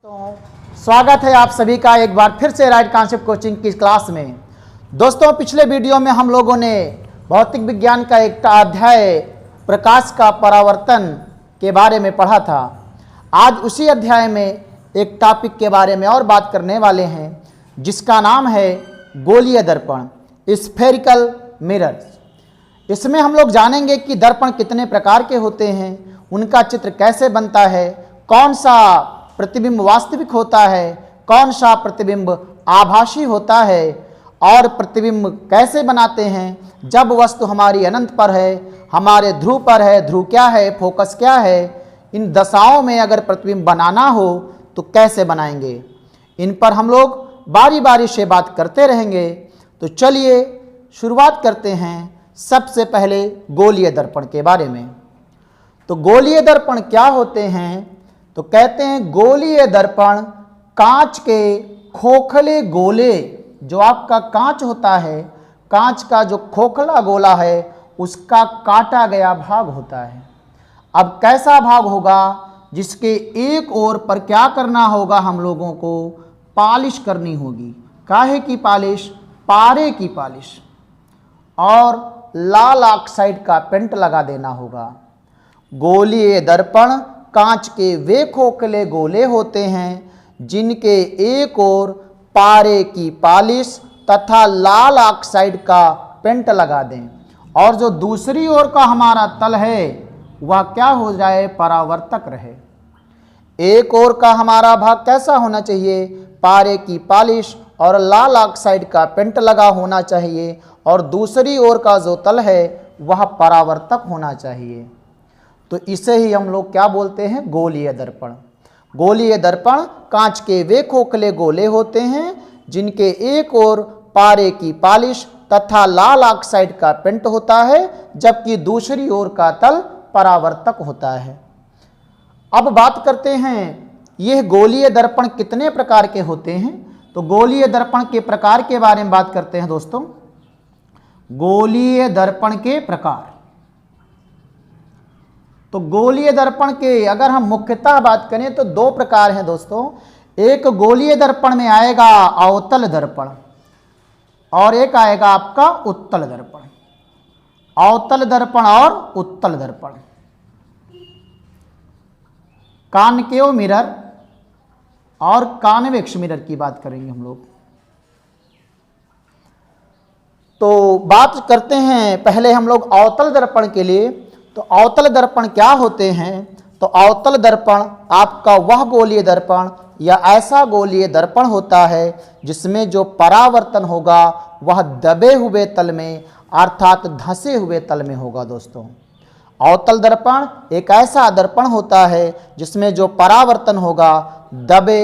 तो स्वागत है आप सभी का एक बार फिर से राइट कॉन्सेप्ट कोचिंग की क्लास में। दोस्तों, पिछले वीडियो में हम लोगों ने भौतिक विज्ञान का एक अध्याय प्रकाश का परावर्तन के बारे में पढ़ा था। आज उसी अध्याय में एक टॉपिक के बारे में और बात करने वाले हैं जिसका नाम है गोलीय दर्पण, स्फेरिकल मिरर्स। इसमें हम लोग जानेंगे कि दर्पण कितने प्रकार के होते हैं, उनका चित्र कैसे बनता है, कौन सा प्रतिबिंब वास्तविक होता है, कौन सा प्रतिबिंब आभासी होता है, और प्रतिबिंब कैसे बनाते हैं जब वस्तु हमारी अनंत पर है, हमारे ध्रुव पर है, ध्रुव क्या है, फोकस क्या है, इन दशाओं में अगर प्रतिबिंब बनाना हो तो कैसे बनाएंगे। इन पर हम लोग बारी बारी से बात करते रहेंगे। तो चलिए शुरुआत करते हैं सबसे पहले गोलीय दर्पण के बारे में। तो गोलीय दर्पण क्या होते हैं? तो कहते हैं गोलीय दर्पण कांच के खोखले गोले, जो आपका कांच होता है, कांच का जो खोखला गोला है उसका काटा गया भाग होता है। अब कैसा भाग होगा जिसके एक ओर पर क्या करना होगा, हम लोगों को पॉलिश करनी होगी। काहे की पॉलिश? पारे की पॉलिश, और लाल ऑक्साइड का पेंट लगा देना होगा। गोलीय दर्पण कांच के वे खोखले गोले होते हैं जिनके एक ओर पारे की पॉलिश तथा लाल ऑक्साइड का पेंट लगा दें, और जो दूसरी ओर का हमारा तल है वह क्या हो जाए, परावर्तक रहे। एक ओर का हमारा भाग कैसा होना चाहिए? पारे की पॉलिश और लाल ऑक्साइड का पेंट लगा होना चाहिए, और दूसरी ओर का जो तल है वह परावर्तक होना चाहिए। तो इसे ही हम लोग क्या बोलते हैं? गोलीय दर्पण। गोलीय दर्पण कांच के वे खोखले गोले होते हैं जिनके एक ओर पारे की पॉलिश तथा लाल ऑक्साइड का पेंट होता है, जबकि दूसरी ओर का तल परावर्तक होता है। अब बात करते हैं यह गोलीय दर्पण कितने प्रकार के होते हैं। तो गोलीय दर्पण के प्रकार के बारे में बात करते हैं दोस्तों। गोलीय दर्पण के प्रकार, तो गोलीय दर्पण के अगर हम मुख्यतः बात करें तो दो प्रकार हैं दोस्तों। एक गोलीय दर्पण में आएगा अवतल दर्पण, और एक आएगा आपका उत्तल दर्पण। अवतल दर्पण और उत्तल दर्पण, कॉनकेव मिरर और कॉन्वेक्स मिरर की बात करेंगे हम लोग। तो बात करते हैं पहले हम लोग अवतल दर्पण के लिए। तो अवतल दर्पण क्या होते हैं? तो अवतल दर्पण आपका वह गोलीय दर्पण या ऐसा गोलीय दर्पण होता है जिसमें जो परावर्तन होगा वह दबे हुए तल में अर्थात धंसे हुए तल में होगा दोस्तों। अवतल दर्पण एक ऐसा दर्पण होता है जिसमें जो परावर्तन होगा दबे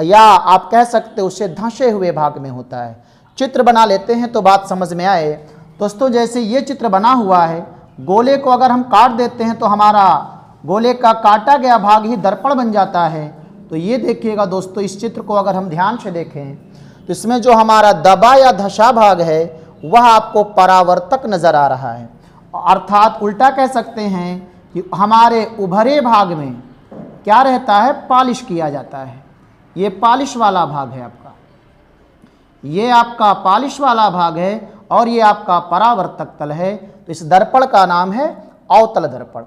या आप कह सकते उसे धंसे हुए भाग में होता है। चित्र बना लेते हैं तो बात समझ में आए दोस्तों। जैसे ये चित्र बना हुआ है, गोले को अगर हम काट देते हैं तो हमारा गोले का काटा गया भाग ही दर्पण बन जाता है। तो ये देखिएगा दोस्तों, इस चित्र को अगर हम ध्यान से देखें तो इसमें जो हमारा दबा या धसा भाग है वह आपको परावर्तक नजर आ रहा है, अर्थात उल्टा कह सकते हैं कि हमारे उभरे भाग में क्या रहता है, पॉलिश किया जाता है। ये पॉलिश वाला भाग है आपका, ये आपका पॉलिश वाला भाग है, और ये आपका परावर्तक तल है। तो इस दर्पण का नाम है अवतल दर्पण।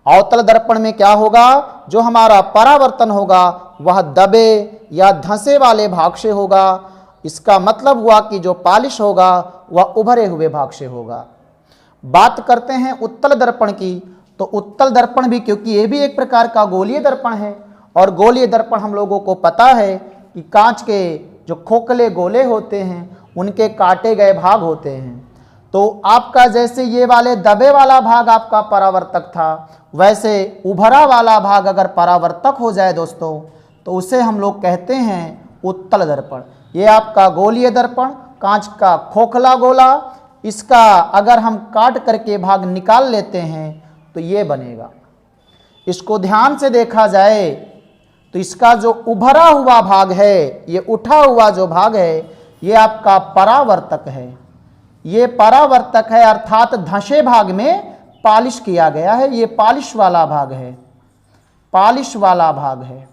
अवतल दर्पण में क्या होगा, जो हमारा परावर्तन होगा वह दबे या धंसे वाले भाग से होगा। इसका मतलब हुआ कि जो पॉलिश होगा वह उभरे हुए भाग से होगा। बात करते हैं उत्तल दर्पण की। तो उत्तल दर्पण भी, क्योंकि ये भी एक प्रकार का गोलीय दर्पण है, और गोलीय दर्पण हम लोगों को पता है कि कांच के जो खोखले गोले होते हैं उनके काटे गए भाग होते हैं। तो आपका जैसे ये वाले दबे वाला भाग आपका परावर्तक था, वैसे उभरा वाला भाग अगर परावर्तक हो जाए दोस्तों तो उसे हम लोग कहते हैं उत्तल दर्पण। ये आपका गोलीय दर्पण कांच का खोखला गोला, इसका अगर हम काट करके भाग निकाल लेते हैं तो ये बनेगा। इसको ध्यान से देखा जाए तो इसका जो उभरा हुआ भाग है, ये उठा हुआ जो भाग है, ये आपका परावर्तक है। ये परावर्तक है, अर्थात धंसे भाग में पॉलिश किया गया है। ये पॉलिश वाला भाग है, पॉलिश वाला भाग है।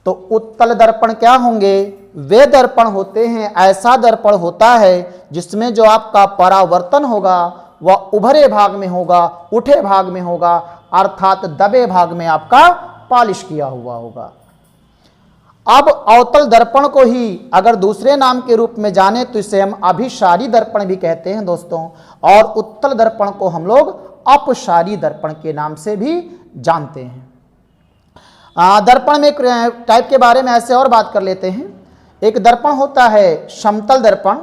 तो उत्तल दर्पण क्या होंगे? वे दर्पण होते हैं, ऐसा दर्पण होता है जिसमें जो आपका परावर्तन होगा वह उभरे भाग में होगा, उठे भाग में होगा, अर्थात दबे भाग में आपका पॉलिश किया हुआ होगा। अब अवतल दर्पण को ही अगर दूसरे नाम के रूप में जाने तो इसे हम अभिसारी दर्पण भी कहते हैं दोस्तों, और उत्तल दर्पण को हम लोग अपसारी दर्पण के नाम से भी जानते हैं। दर्पण में एक टाइप के बारे में ऐसे और बात कर लेते हैं। एक दर्पण होता है समतल दर्पण।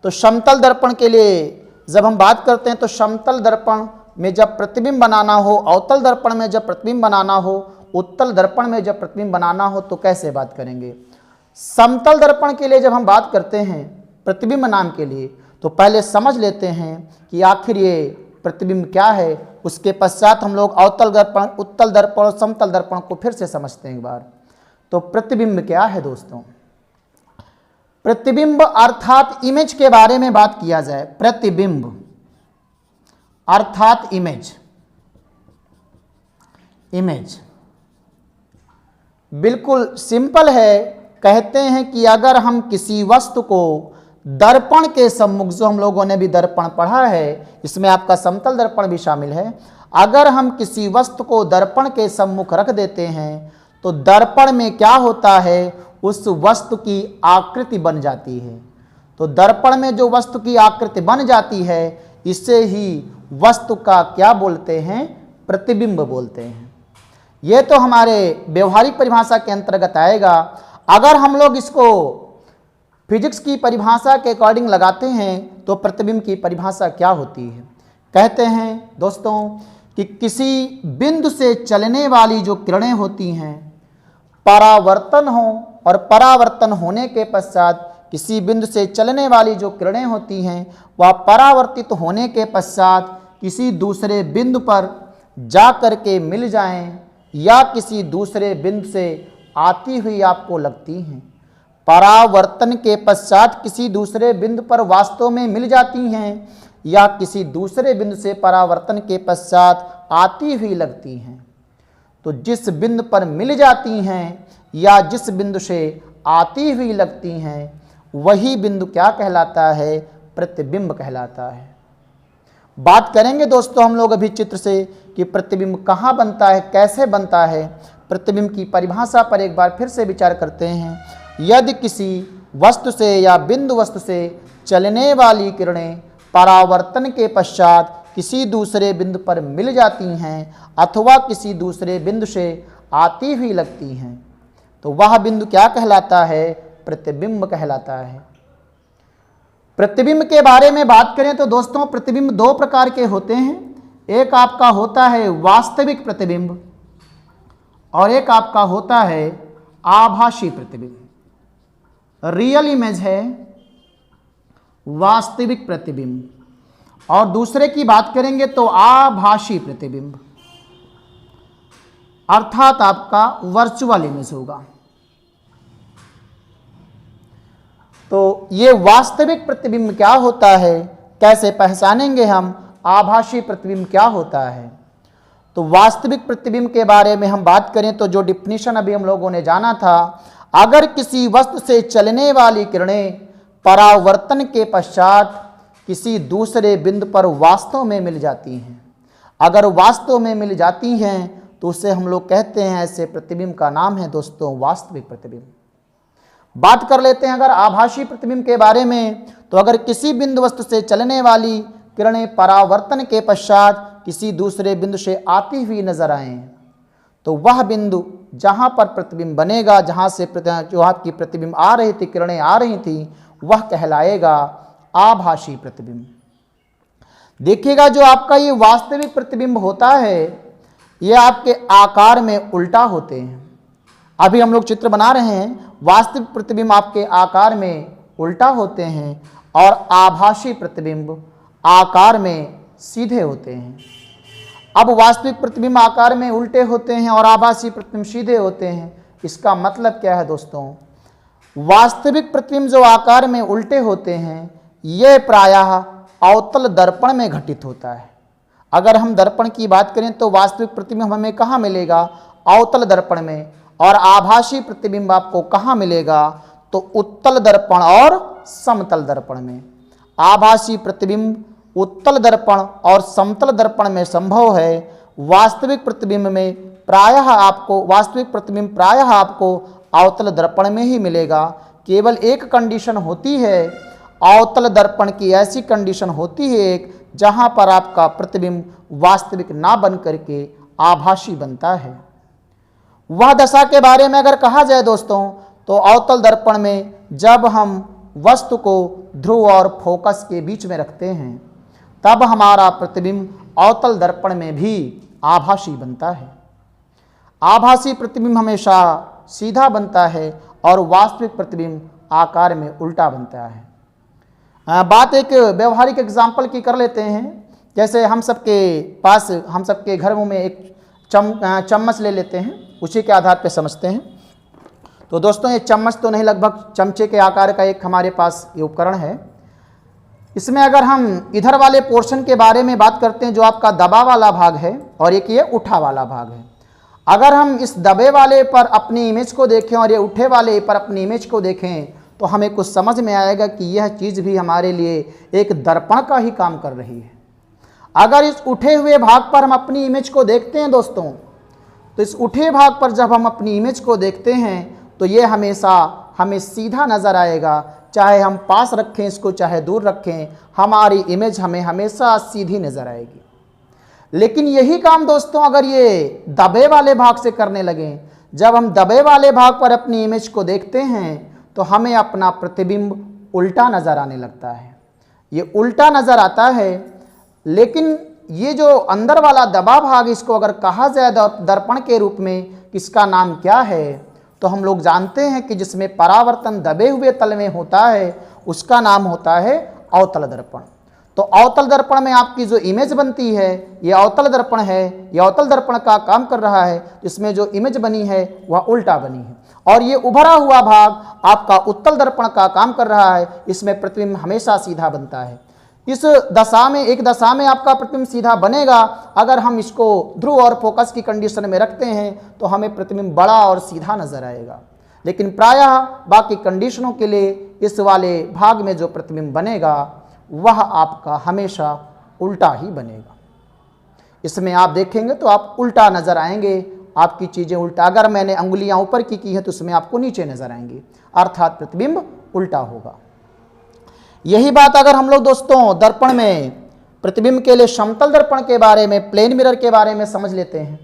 तो समतल दर्पण के लिए जब हम बात करते हैं तो समतल दर्पण में जब प्रतिबिंब बनाना हो, अवतल दर्पण में जब प्रतिबिंब बनाना हो, उत्तल दर्पण में जब प्रतिबिंब बनाना हो तो कैसे बात करेंगे? समतल दर्पण के लिए जब हम बात करते हैं प्रतिबिंब नाम के लिए तो पहले समझ लेते हैं कि आखिर ये प्रतिबिंब क्या है, उसके पश्चात हम लोग अवतल दर्पण, उत्तल दर्पण और समतल दर्पण को फिर से समझते हैं एक बार। तो प्रतिबिंब क्या है दोस्तों? प्रतिबिंब अर्थात इमेज के बारे में बात किया जाए, प्रतिबिंब अर्थात इमेज, इमेज बिल्कुल सिंपल है। कहते हैं कि अगर हम किसी वस्तु को दर्पण के सम्मुख, जो हम लोगों ने भी दर्पण पढ़ा है, इसमें आपका समतल दर्पण भी शामिल है, अगर हम किसी वस्तु को दर्पण के सम्मुख रख देते हैं तो दर्पण में क्या होता है, उस वस्तु की आकृति बन जाती है। तो दर्पण में जो वस्तु की आकृति बन जाती है इसे ही वस्तु का क्या बोलते हैं? प्रतिबिंब बोलते हैं। यह तो हमारे व्यवहारिक परिभाषा के अंतर्गत आएगा। अगर हम लोग इसको फिजिक्स की परिभाषा के अकॉर्डिंग लगाते हैं तो प्रतिबिंब की परिभाषा क्या होती है? कहते हैं दोस्तों कि किसी बिंदु से चलने वाली जो किरणें होती हैं, परावर्तन हो और परावर्तन होने के पश्चात किसी बिंदु से चलने वाली जो किरणें होती हैं वह परावर्तित होने के पश्चात किसी दूसरे बिंदु पर जा कर के मिल जाएं या किसी दूसरे बिंदु से आती हुई आपको लगती हैं। परावर्तन के पश्चात किसी दूसरे बिंदु पर वास्तव में मिल जाती हैं या किसी दूसरे बिंदु से परावर्तन के पश्चात आती हुई लगती हैं। तो जिस बिंदु पर मिल जाती हैं या जिस बिंदु से आती हुई लगती हैं वही बिंदु क्या कहलाता है? प्रतिबिंब कहलाता है। बात करेंगे दोस्तों हम लोग अभी चित्र से कि प्रतिबिंब कहाँ बनता है, कैसे बनता है। प्रतिबिंब की परिभाषा पर एक बार फिर से विचार करते हैं। यदि किसी वस्तु से या बिंदु वस्तु से चलने वाली किरणें परावर्तन के पश्चात किसी दूसरे बिंदु पर मिल जाती हैं अथवा किसी दूसरे बिंदु से आती हुई लगती हैं तो वह बिंदु क्या कहलाता है? प्रतिबिंब कहलाता है। प्रतिबिंब के बारे में बात करें तो दोस्तों प्रतिबिंब दो प्रकार के होते हैं। एक आपका होता है वास्तविक प्रतिबिंब और एक आपका होता है आभासी प्रतिबिंब। रियल इमेज है वास्तविक प्रतिबिंब, और दूसरे की बात करेंगे तो आभासी प्रतिबिंब अर्थात आपका वर्चुअल इमेज होगा। तो ये वास्तविक प्रतिबिंब क्या होता है, कैसे पहचानेंगे हम? आभासी प्रतिबिंब क्या होता है? तो वास्तविक प्रतिबिंब के बारे में हम बात करें तो जो डिफिनीशन अभी हम लोगों ने जाना था, अगर किसी वस्तु से चलने वाली किरणें परावर्तन के पश्चात किसी दूसरे बिंदु पर वास्तव में मिल जाती हैं, अगर वास्तव में मिल जाती हैं तो उसे हम लोग कहते हैं, ऐसे प्रतिबिंब का नाम है दोस्तों वास्तविक प्रतिबिंब। बात कर लेते हैं अगर आभासी प्रतिबिंब के बारे में, तो अगर किसी बिंदु वस्तु से चलने वाली किरणें परावर्तन के पश्चात किसी दूसरे बिंदु से आती हुई नजर आए तो वह बिंदु जहां पर प्रतिबिंब बनेगा, जहां से जो आपकी प्रतिबिंब आ रही थी, किरणें आ रही थी, वह कहलाएगा आभासी प्रतिबिंब। देखिएगा जो आपका ये वास्तविक प्रतिबिंब होता है ये आपके आकार में उल्टा होते हैं। अभी हम लोग चित्र बना रहे हैं, वास्तविक प्रतिबिंब आपके आकार में उल्टा होते हैं और आभासी प्रतिबिंब आकार में सीधे होते हैं। अब वास्तविक प्रतिबिंब आकार में उल्टे होते हैं और आभासी प्रतिबिंब सीधे होते हैं। इसका मतलब क्या है दोस्तों? वास्तविक प्रतिबिंब जो आकार में उल्टे होते हैं ये प्रायः अवतल दर्पण में घटित होता है। अगर हम दर्पण की बात करें तो वास्तविक प्रतिबिंब हमें कहाँ मिलेगा? अवतल दर्पण में। और आभासी प्रतिबिंब आपको कहाँ मिलेगा, तो उत्तल दर्पण और समतल दर्पण में। आभासी प्रतिबिंब उत्तल दर्पण और समतल दर्पण में संभव है। वास्तविक प्रतिबिंब प्रायः आपको अवतल दर्पण में ही मिलेगा। केवल एक कंडीशन होती है, अवतल दर्पण की ऐसी कंडीशन होती है एक, जहां पर आपका प्रतिबिंब वास्तविक ना बन करके आभासी बनता है। वह दशा के बारे में अगर कहा जाए दोस्तों, तो अवतल दर्पण में जब हम वस्तु को ध्रुव और फोकस के बीच में रखते हैं, तब हमारा प्रतिबिंब अवतल दर्पण में भी आभासी बनता है। आभासी प्रतिबिंब हमेशा सीधा बनता है और वास्तविक प्रतिबिंब आकार में उल्टा बनता है। बात एक व्यवहारिक एग्जाम्पल की कर लेते हैं। जैसे हम सबके घरों में एक चम्मच ले लेते हैं, उसी के आधार पर समझते हैं। तो दोस्तों, ये चम्मच तो नहीं, लगभग चमचे के आकार का एक हमारे पास ये उपकरण है। इसमें अगर हम इधर वाले पोर्शन के बारे में बात करते हैं, जो आपका दबा वाला भाग है, और एक ये उठा वाला भाग है। अगर हम इस दबे वाले पर अपनी इमेज को देखें और ये उठे वाले पर अपनी इमेज को देखें, तो हमें कुछ समझ में आएगा कि यह चीज़ भी हमारे लिए एक दर्पण का ही काम कर रही है। अगर इस उठे हुए भाग पर हम अपनी इमेज को देखते हैं दोस्तों, तो इस उठे भाग पर जब हम अपनी इमेज को देखते हैं, तो ये हमेशा हमें सीधा नज़र आएगा। चाहे हम पास रखें इसको, चाहे दूर रखें, हमारी इमेज हमें हमेशा सीधी नज़र आएगी। लेकिन यही काम दोस्तों अगर ये दबे वाले भाग से करने लगें, जब हम दबे वाले भाग पर अपनी इमेज को देखते हैं, तो हमें अपना प्रतिबिंब उल्टा नज़र आने लगता है। ये उल्टा नज़र आता है। लेकिन ये जो अंदर वाला दबा भाग, इसको अगर कहा जाए दर्पण के रूप में, किसका नाम क्या है, तो हम लोग जानते हैं कि जिसमें परावर्तन दबे हुए तल में होता है, उसका नाम होता है अवतल दर्पण। तो अवतल दर्पण में आपकी जो इमेज बनती है, ये अवतल दर्पण है। ये अवतल दर्पण का काम कर रहा है। इसमें जो इमेज बनी है वह उल्टा बनी है, और ये उभरा हुआ भाग आपका उत्तल दर्पण का काम कर रहा है। इसमें प्रतिबिंब हमेशा सीधा बनता है। इस दशा में, एक दशा में आपका प्रतिबिंब सीधा बनेगा। अगर हम इसको ध्रुव और फोकस की कंडीशन में रखते हैं, तो हमें प्रतिबिंब बड़ा और सीधा नजर आएगा। लेकिन प्रायः बाकी कंडीशनों के लिए इस वाले भाग में जो प्रतिबिंब बनेगा, वह आपका हमेशा उल्टा ही बनेगा। इसमें आप देखेंगे तो आप उल्टा नजर आएंगे, आपकी चीज़ें उल्टा। अगर मैंने अंगुलियां ऊपर की है, तो उसमें आपको नीचे नजर आएंगी, अर्थात प्रतिबिंब उल्टा होगा। यही बात अगर हम लोग दोस्तों दर्पण में प्रतिबिंब के लिए समतल दर्पण के बारे में, प्लेन मिरर के बारे में समझ लेते हैं,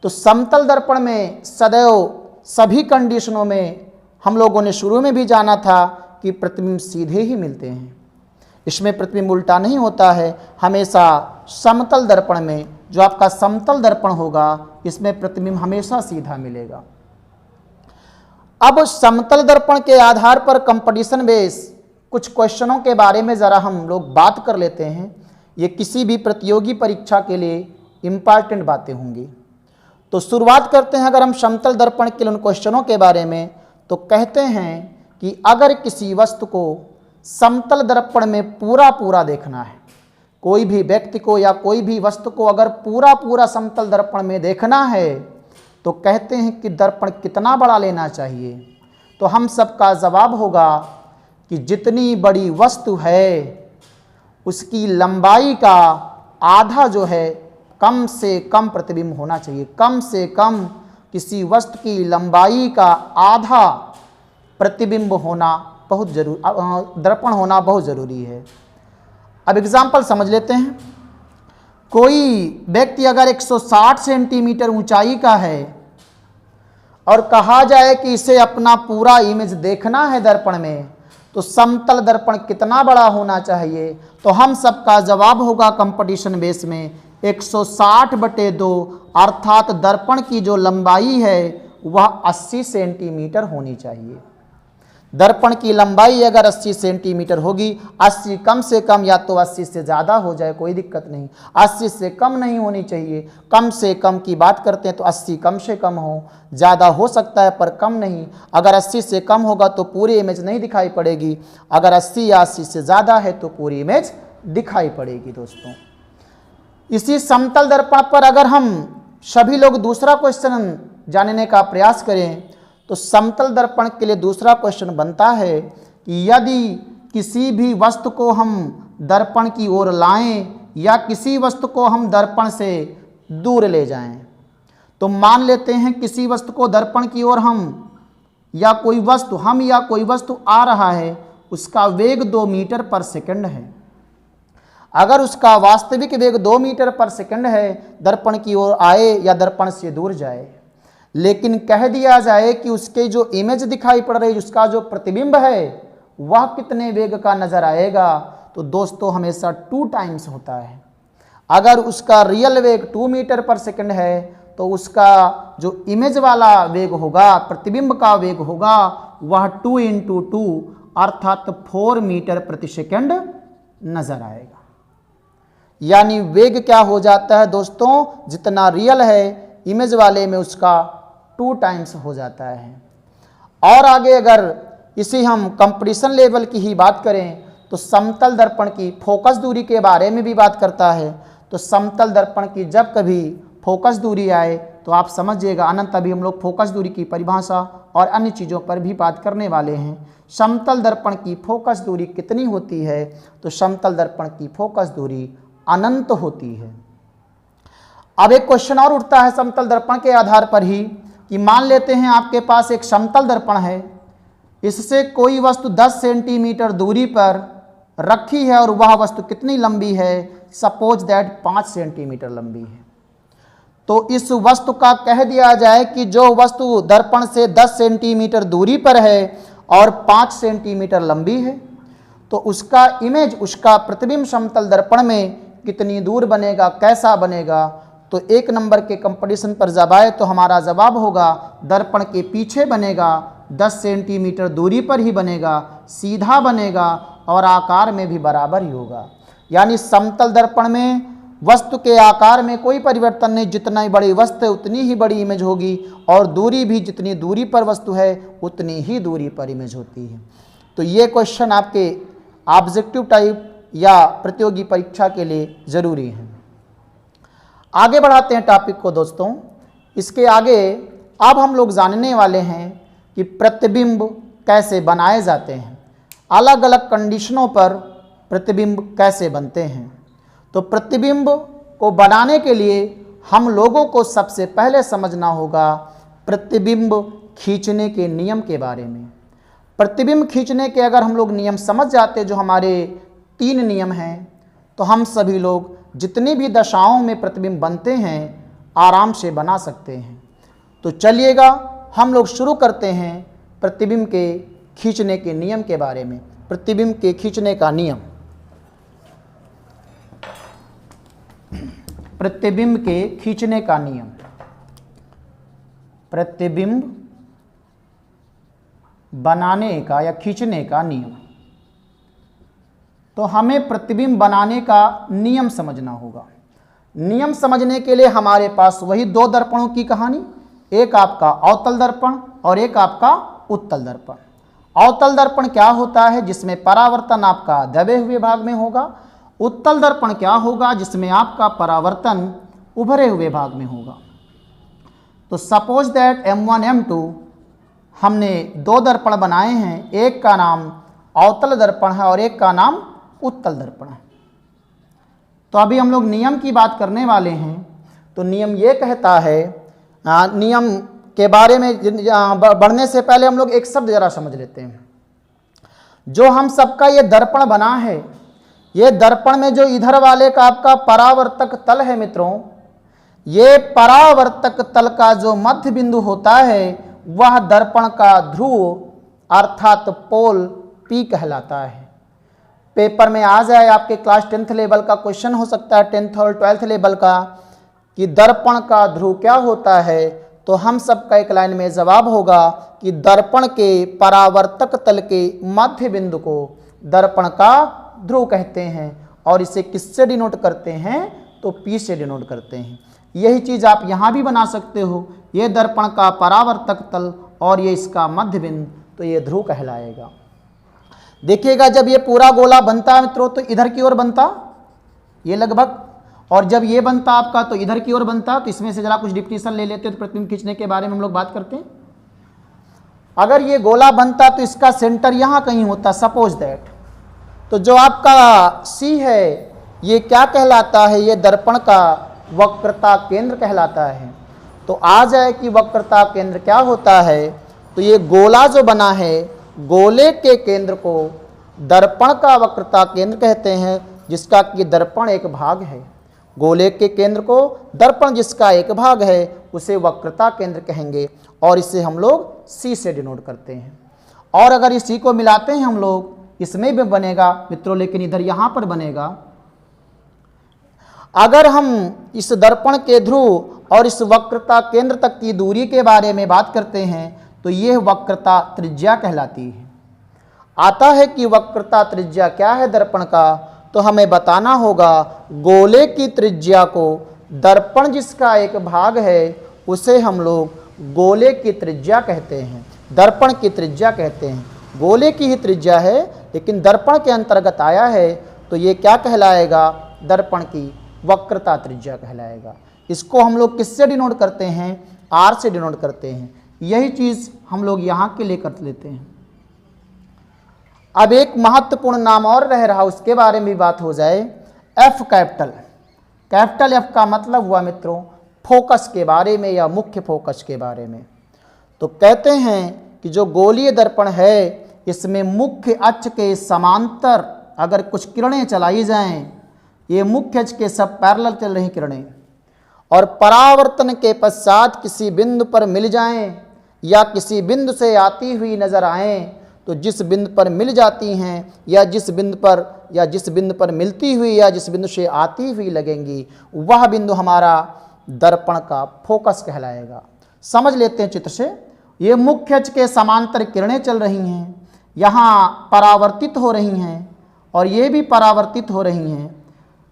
तो समतल दर्पण में सदैव सभी कंडीशनों में हम लोगों ने शुरू में भी जाना था कि प्रतिबिंब सीधे ही मिलते हैं। इसमें प्रतिबिंब उल्टा नहीं होता है। हमेशा समतल दर्पण में, जो आपका समतल दर्पण होगा, इसमें प्रतिबिंब हमेशा सीधा मिलेगा। अब समतल दर्पण के आधार पर कंपटीशन बेस कुछ क्वेश्चनों के बारे में ज़रा हम लोग बात कर लेते हैं। ये किसी भी प्रतियोगी परीक्षा के लिए इम्पॉर्टेंट बातें होंगी। तो शुरुआत करते हैं अगर हम समतल दर्पण के उन क्वेश्चनों के बारे में, तो कहते हैं कि अगर किसी वस्तु को समतल दर्पण में पूरा देखना है, कोई भी व्यक्ति को या कोई भी वस्तु को अगर पूरा समतल दर्पण में देखना है, तो कहते हैं कि दर्पण कितना बड़ा लेना चाहिए। तो हम सबका जवाब होगा कि जितनी बड़ी वस्तु है उसकी लंबाई का आधा जो है कम से कम प्रतिबिंब होना चाहिए। कम से कम किसी वस्तु की लंबाई का आधा प्रतिबिंब होना बहुत जरूरी, दर्पण होना बहुत ज़रूरी है। अब एग्जाम्पल समझ लेते हैं। कोई व्यक्ति अगर 160 सेंटीमीटर ऊंचाई का है और कहा जाए कि इसे अपना पूरा इमेज देखना है दर्पण में, तो समतल दर्पण कितना बड़ा होना चाहिए? तो हम सबका जवाब होगा कंपटीशन बेस में 160/2, अर्थात दर्पण की जो लंबाई है वह 80 सेंटीमीटर होनी चाहिए। दर्पण की लंबाई अगर 80 सेंटीमीटर होगी, 80 कम से कम, या तो 80 से ज़्यादा हो जाए कोई दिक्कत नहीं, 80 से कम नहीं होनी चाहिए। कम से कम की बात करते हैं तो 80 कम से कम हो, ज़्यादा हो सकता है पर कम नहीं। अगर 80 से कम होगा तो पूरी इमेज नहीं दिखाई पड़ेगी, अगर 80 या 80 से ज़्यादा है तो पूरी इमेज दिखाई पड़ेगी। दोस्तों, इसी समतल दर्पण पर अगर हम सभी लोग दूसरा क्वेश्चन जानने का प्रयास करें तो समतल दर्पण के लिए दूसरा क्वेश्चन बनता है कि यदि किसी भी वस्तु को हम दर्पण की ओर लाएं या किसी वस्तु को हम दर्पण से दूर ले जाएं, तो मान लेते हैं किसी वस्तु को दर्पण की ओर हम या कोई वस्तु आ रहा है, उसका वेग 2 मीटर पर सेकंड है। अगर उसका वास्तविक वेग 2 मीटर पर सेकंड है, दर्पण की ओर आए या दर्पण से दूर जाए, लेकिन कह दिया जाए कि उसके जो इमेज दिखाई पड़ रही है, उसका जो प्रतिबिंब है वह कितने वेग का नजर आएगा, तो दोस्तों हमेशा 2 टाइम्स होता है। अगर उसका रियल वेग 2 मीटर पर सेकंड है तो उसका जो इमेज वाला वेग होगा, प्रतिबिंब का वेग होगा, वह 2 × 2 अर्थात 4 मीटर प्रति सेकंड नजर आएगा। यानी वेग क्या हो जाता है दोस्तों, जितना रियल है इमेज वाले में उसका 2 टाइम्स हो जाता है। और आगे अगर इसी हम कंपटीशन लेवल की ही बात करें तो समतल दर्पण की फोकस दूरी के बारे में भी बात करता है। तो समतल दर्पण की जब कभी फोकस दूरी आए तो आप समझिएगा अनंत अभी हम लोग फोकस दूरी की परिभाषा और अन्य चीज़ों पर भी बात करने वाले हैं। समतल दर्पण की फोकस दूरी कितनी होती है, तो समतल दर्पण की फोकस दूरी अनंत होती है। अब एक क्वेश्चन और उठता है समतल दर्पण के आधार पर ही कि मान लेते हैं आपके पास एक समतल दर्पण है, इससे कोई वस्तु 10 सेंटीमीटर दूरी पर रखी है और वह वस्तु कितनी लंबी है, सपोज दैट 5 सेंटीमीटर लंबी है। तो इस वस्तु का कह दिया जाए कि जो वस्तु दर्पण से 10 सेंटीमीटर दूरी पर है और 5 सेंटीमीटर लंबी है, तो उसका इमेज, उसका प्रतिबिंब समतल दर्पण में कितनी दूर बनेगा, कैसा बनेगा। तो 1 नंबर के कंपटीशन पर जब आए तो हमारा जवाब होगा दर्पण के पीछे बनेगा, 10 सेंटीमीटर दूरी पर ही बनेगा, सीधा बनेगा और आकार में भी बराबर ही होगा। यानी समतल दर्पण में वस्तु के आकार में कोई परिवर्तन नहीं, जितना ही बड़ी वस्तु है उतनी ही बड़ी इमेज होगी और दूरी भी जितनी दूरी पर वस्तु है उतनी ही दूरी पर इमेज होती है। तो ये क्वेश्चन आपके ऑब्जेक्टिव टाइप या प्रतियोगी परीक्षा के लिए ज़रूरी है। आगे बढ़ाते हैं टॉपिक को दोस्तों। इसके आगे अब हम लोग जानने वाले हैं कि प्रतिबिंब कैसे बनाए जाते हैं, अलग अलग कंडीशनों पर प्रतिबिंब कैसे बनते हैं। तो प्रतिबिंब को बनाने के लिए हम लोगों को सबसे पहले समझना होगा प्रतिबिंब खींचने के नियम के बारे में। प्रतिबिंब खींचने के अगर हम लोग नियम समझ जाते, जो हमारे 3 नियम हैं, तो हम सभी लोग जितनी भी दशाओं में प्रतिबिंब बनते हैं आराम से बना सकते हैं। तो चलिएगा हम लोग शुरू करते हैं प्रतिबिंब के खींचने के नियम के बारे में। प्रतिबिंब के खींचने का नियम, प्रतिबिंब के खींचने का नियम, प्रतिबिंब बनाने का या खींचने का नियम। तो हमें प्रतिबिंब बनाने का नियम समझना होगा। नियम समझने के लिए हमारे पास वही 2 दर्पणों की कहानी, एक आपका अवतल दर्पण और एक आपका उत्तल दर्पण। अवतल दर्पण क्या होता है, जिसमें परावर्तन आपका दबे हुए भाग में होगा। उत्तल दर्पण क्या होगा, जिसमें आपका परावर्तन उभरे हुए भाग में होगा। तो सपोज दैट M1 M2 हमने 2 दर्पण बनाए हैं, एक का नाम अवतल दर्पण है और एक का नाम उत्तल दर्पण है। तो अभी हम लोग नियम की बात करने वाले हैं। तो नियम ये कहता है, नियम के बारे में बढ़ने से पहले हम लोग एक शब्द जरा समझ लेते हैं। जो हम सबका ये दर्पण बना है, ये दर्पण में जो इधर वाले का आपका परावर्तक तल है मित्रों, ये परावर्तक तल का जो मध्य बिंदु होता है वह दर्पण का ध्रुव अर्थात पोल P कहलाता है। पेपर में आ जाए आपके क्लास 10th लेवल का क्वेश्चन हो सकता है, 10th और 12th लेवल का, कि दर्पण का ध्रुव क्या होता है, तो हम सबका एक लाइन में जवाब होगा कि दर्पण के परावर्तक तल के मध्य बिंदु को दर्पण का ध्रुव कहते हैं और इसे किससे डिनोट करते हैं, तो P से डिनोट करते हैं। यही चीज़ आप यहाँ भी बना सकते हो, ये दर्पण का परावर्तक तल और ये इसका मध्य बिंदु, तो ये ध्रुव कहलाएगा। देखिएगा जब ये पूरा गोला बनता है मित्रों तो इधर की ओर बनता ये लगभग, और जब ये बनता आपका तो इधर की ओर बनता। तो इसमें से जरा कुछ डिफिनीशन ले लेते हैं, तो प्रतिबिंब खींचने के बारे में हम लोग बात करते हैं। अगर ये गोला बनता तो इसका सेंटर यहाँ कहीं होता, सपोज दैट। तो जो आपका सी है ये क्या कहलाता है, ये दर्पण का वक्रता केंद्र कहलाता है। तो आ जाए कि वक्रता केंद्र क्या होता है, तो ये गोला जो बना है, गोले के केंद्र को दर्पण का वक्रता केंद्र कहते हैं, जिसका कि दर्पण एक भाग है। गोले के केंद्र को दर्पण जिसका एक भाग है उसे वक्रता केंद्र कहेंगे, और इसे हम लोग सी से डिनोट करते हैं। और अगर इस सी को मिलाते हैं हम लोग, इसमें भी बनेगा मित्रों, लेकिन इधर यहाँ पर बनेगा। अगर हम इस दर्पण के ध्रुव और इस वक्रता केंद्र तक की दूरी के बारे में बात करते हैं तो यह वक्रता त्रिज्या कहलाती है। आता है कि वक्रता त्रिज्या क्या है दर्पण का, तो हमें बताना होगा गोले की त्रिज्या को दर्पण जिसका एक भाग है उसे हम लोग गोले की त्रिज्या कहते हैं, दर्पण की त्रिज्या कहते हैं। गोले की ही त्रिज्या है लेकिन दर्पण के अंतर्गत आया है, तो ये क्या कहलाएगा, दर्पण की वक्रता त्रिज्या कहलाएगा। इसको हम लोग किससे डिनोट करते हैं, आर से डिनोट करते हैं। यही चीज़ हम लोग यहाँ के लिए कर लेते हैं। अब एक महत्वपूर्ण नाम और रह रहा, उसके बारे में भी बात हो जाए। एफ कैपिटल, कैपिटल एफ का मतलब हुआ मित्रों फोकस के बारे में या मुख्य फोकस के बारे में। तो कहते हैं कि जो गोलीय दर्पण है इसमें मुख्य अक्ष के समांतर अगर कुछ किरणें चलाई जाएं, ये मुख्य अक्ष के सब पैरेलल चल रही किरणें, और परावर्तन के पश्चात किसी बिंदु पर मिल जाएं या किसी बिंदु से आती हुई नजर आएं, तो जिस बिंदु पर मिल जाती हैं या जिस बिंदु पर मिलती हुई या जिस बिंदु से आती हुई लगेंगी, वह बिंदु हमारा दर्पण का फोकस कहलाएगा। समझ लेते हैं चित्र से। ये मुख्य अक्ष के समांतर किरणें चल रही हैं, यहाँ परावर्तित हो रही हैं, और ये भी परावर्तित हो रही हैं,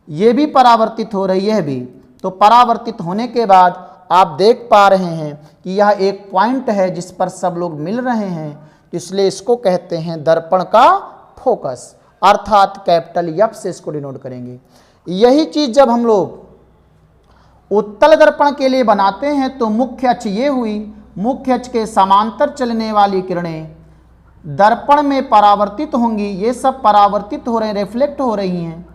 ये भी परावर्तित हो रही है भी। तो परावर्तित होने के बाद आप देख पा रहे हैं कि यह एक पॉइंट है जिस पर सब लोग मिल रहे हैं, इसलिए इसको कहते हैं दर्पण का फोकस, अर्थात कैपिटल एफ से इसको डिनोट करेंगे। यही चीज जब हम लोग उत्तल दर्पण के लिए बनाते हैं तो मुख्य अक्ष ये हुई, मुख्य अक्ष के समांतर चलने वाली किरणें दर्पण में परावर्तित होंगी। ये सब परावर्तित हो रहे हैं, रिफ्लेक्ट हो रही हैं,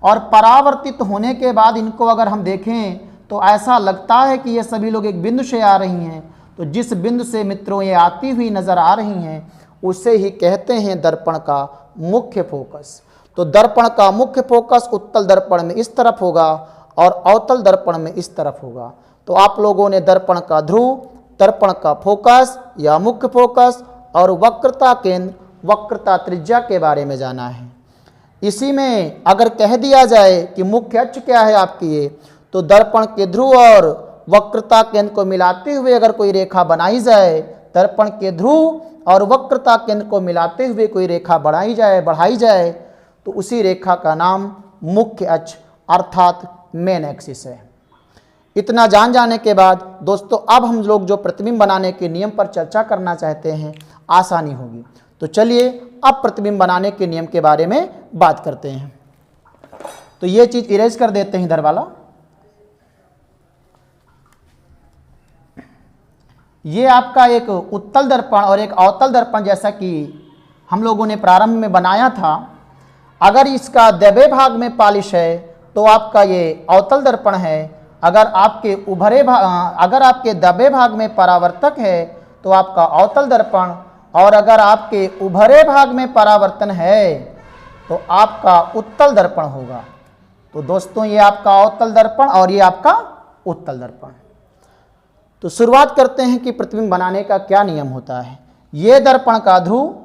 और परावर्तित होने के बाद इनको अगर हम देखें तो ऐसा लगता है कि ये सभी लोग एक बिंदु से आ रही हैं। तो जिस बिंदु से मित्रों ये आती हुई नजर आ रही हैं उसे ही कहते हैं दर्पण का मुख्य फोकस। तो दर्पण का मुख्य फोकस उत्तल दर्पण में इस तरफ होगा और अवतल दर्पण में इस तरफ होगा। तो आप लोगों ने दर्पण का ध्रुव, दर्पण का फोकस या मुख्य फोकस और वक्रता केंद्र, वक्रता त्रिज्या के बारे में जाना है। इसी में अगर कह दिया जाए कि मुख्य अक्ष क्या है आपकी ये, तो दर्पण के ध्रुव और वक्रता केंद्र को मिलाते हुए अगर कोई रेखा बनाई जाए, दर्पण के ध्रुव और वक्रता केंद्र को मिलाते हुए कोई रेखा बढ़ाई जाए तो उसी रेखा का नाम मुख्य अक्ष अर्थात मेन एक्सिस है। इतना जान जाने के बाद दोस्तों अब हम लोग जो प्रतिबिंब बनाने के नियम पर चर्चा करना चाहते हैं, आसानी होगी। तो चलिए अब प्रतिबिंब बनाने के नियम के बारे में बात करते हैं। तो ये चीज इरेज कर देते हैं इधर वाला। ये आपका एक उत्तल दर्पण और एक अवतल दर्पण जैसा कि हम लोगों ने प्रारंभ में बनाया था। अगर इसका दबे भाग में पालिश है तो आपका ये अवतल दर्पण है। अगर आपके दबे भाग में परावर्तक है तो आपका अवतल दर्पण, और अगर आपके उभरे भाग में परावर्तन है तो आपका उत्तल दर्पण होगा। तो दोस्तों ये आपका अवतल दर्पण और ये आपका उत्तल दर्पण। तो शुरुआत करते हैं कि प्रतिबिंब बनाने का क्या नियम होता है। ये दर्पण का ध्रुव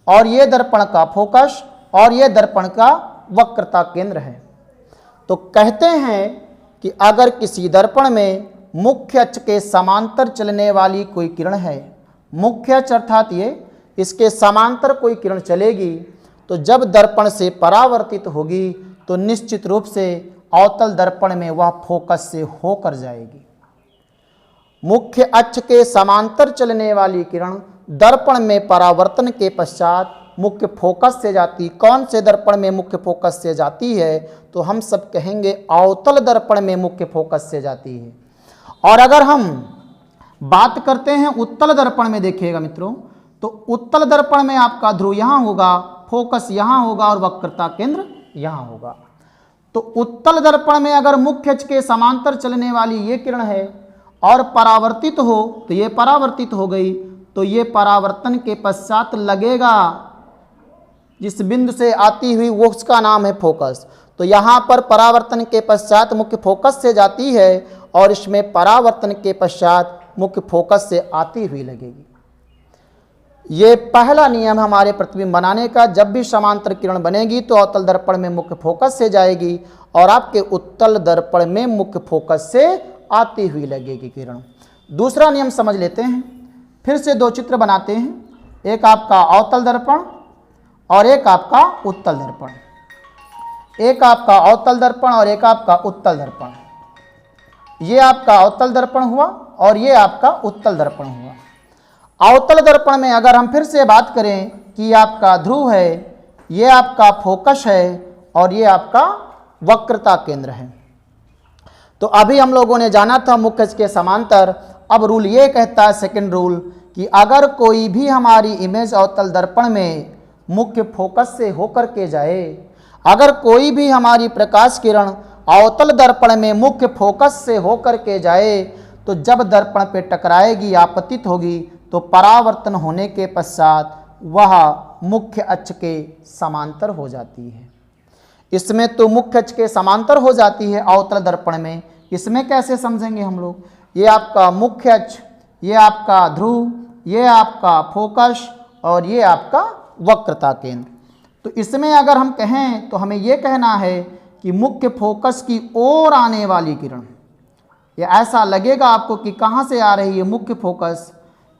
और ये दर्पण का फोकस और ये दर्पण का वक्रता केंद्र है। तो कहते हैं कि अगर किसी दर्पण में मुख्य अक्ष के समांतर चलने वाली कोई किरण है, मुख्य अक्ष अर्थात ये इसके समांतर कोई किरण चलेगी, तो जब दर्पण से परावर्तित होगी तो निश्चित रूप से अवतल दर्पण में वह फोकस से होकर जाएगी। मुख्य अक्ष के समांतर चलने वाली किरण दर्पण में परावर्तन के पश्चात मुख्य फोकस से जाती, कौन से दर्पण में मुख्य फोकस से जाती है, तो हम सब कहेंगे अवतल दर्पण में मुख्य फोकस से जाती है। और अगर हम बात करते हैं उत्तल दर्पण में, देखिएगा मित्रों, तो उत्तल दर्पण में आपका ध्रुव यहाँ होगा, फोकस यहाँ होगा और वक्रता केंद्र यहाँ होगा। तो उत्तल दर्पण में अगर मुख्य अक्ष के समांतर चलने वाली ये किरण है और परावर्तित हो, तो ये परावर्तित हो गई, तो ये परावर्तन के पश्चात लगेगा जिस बिंदु से आती हुई वो उसका नाम है फोकस। तो यहाँ पर परावर्तन के पश्चात मुख्य फोकस से जाती है और इसमें परावर्तन के पश्चात मुख्य फोकस से आती हुई लगेगी। ये पहला नियम हमारे प्रतिबिंब बनाने का। जब भी समांतर किरण बनेगी तो अवतल दर्पण में मुख्य फोकस से जाएगी और आपके उत्तल दर्पण में मुख्य फोकस से आती हुई लगेगी किरण। दूसरा नियम समझ लेते हैं, फिर से दो चित्र बनाते हैं, एक आपका अवतल दर्पण और एक आपका उत्तल दर्पण, एक आपका अवतल दर्पण और एक आपका उत्तल दर्पण। ये आपका अवतल दर्पण हुआ और ये आपका उत्तल दर्पण हुआ। अवतल दर्पण में अगर हम फिर से बात करें कि आपका ध्रुव है, ये आपका फोकस है और ये आपका वक्रता केंद्र है। तो अभी हम लोगों ने जाना था मुख्य अक्ष के समांतर। अब रूल ये कहता है, सेकंड रूल, कि अगर कोई भी हमारी इमेज अवतल दर्पण में मुख्य फोकस से होकर के जाए, अगर कोई भी हमारी प्रकाश किरण अवतल दर्पण में मुख्य फोकस से होकर के जाए, तो जब दर्पण पे टकराएगी, आपतित होगी, तो परावर्तन होने के पश्चात वह मुख्य अक्ष के समांतर हो जाती है। इसमें तो मुख्य अक्ष के समांतर हो जाती है अवतल दर्पण में। इसमें कैसे समझेंगे हम लोग? ये आपका मुख्य अक्ष, ये आपका ध्रुव, ये आपका फोकस और ये आपका वक्रता केंद्र। तो इसमें अगर हम कहें तो हमें ये कहना है कि मुख्य फोकस की ओर आने वाली किरण, ये ऐसा लगेगा आपको कि कहाँ से आ रही है मुख्य फोकस,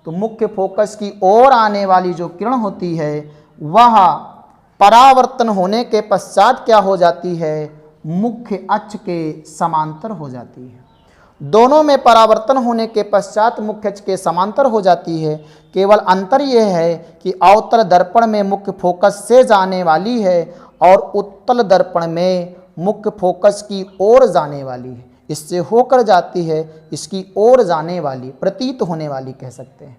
तो मुख्य फोकस की ओर आने वाली जो किरण होती है वह परावर्तन होने के पश्चात क्या हो जाती है, मुख्य अक्ष के समांतर हो जाती है। दोनों में परावर्तन होने के पश्चात मुख्य अक्ष के समांतर हो जाती है। केवल अंतर यह है कि अवतल दर्पण में मुख्य फोकस से जाने वाली है और उत्तल दर्पण में मुख्य फोकस की ओर जाने वाली है। इससे होकर जाती है, इसकी ओर जाने वाली, प्रतीत होने वाली कह सकते हैं।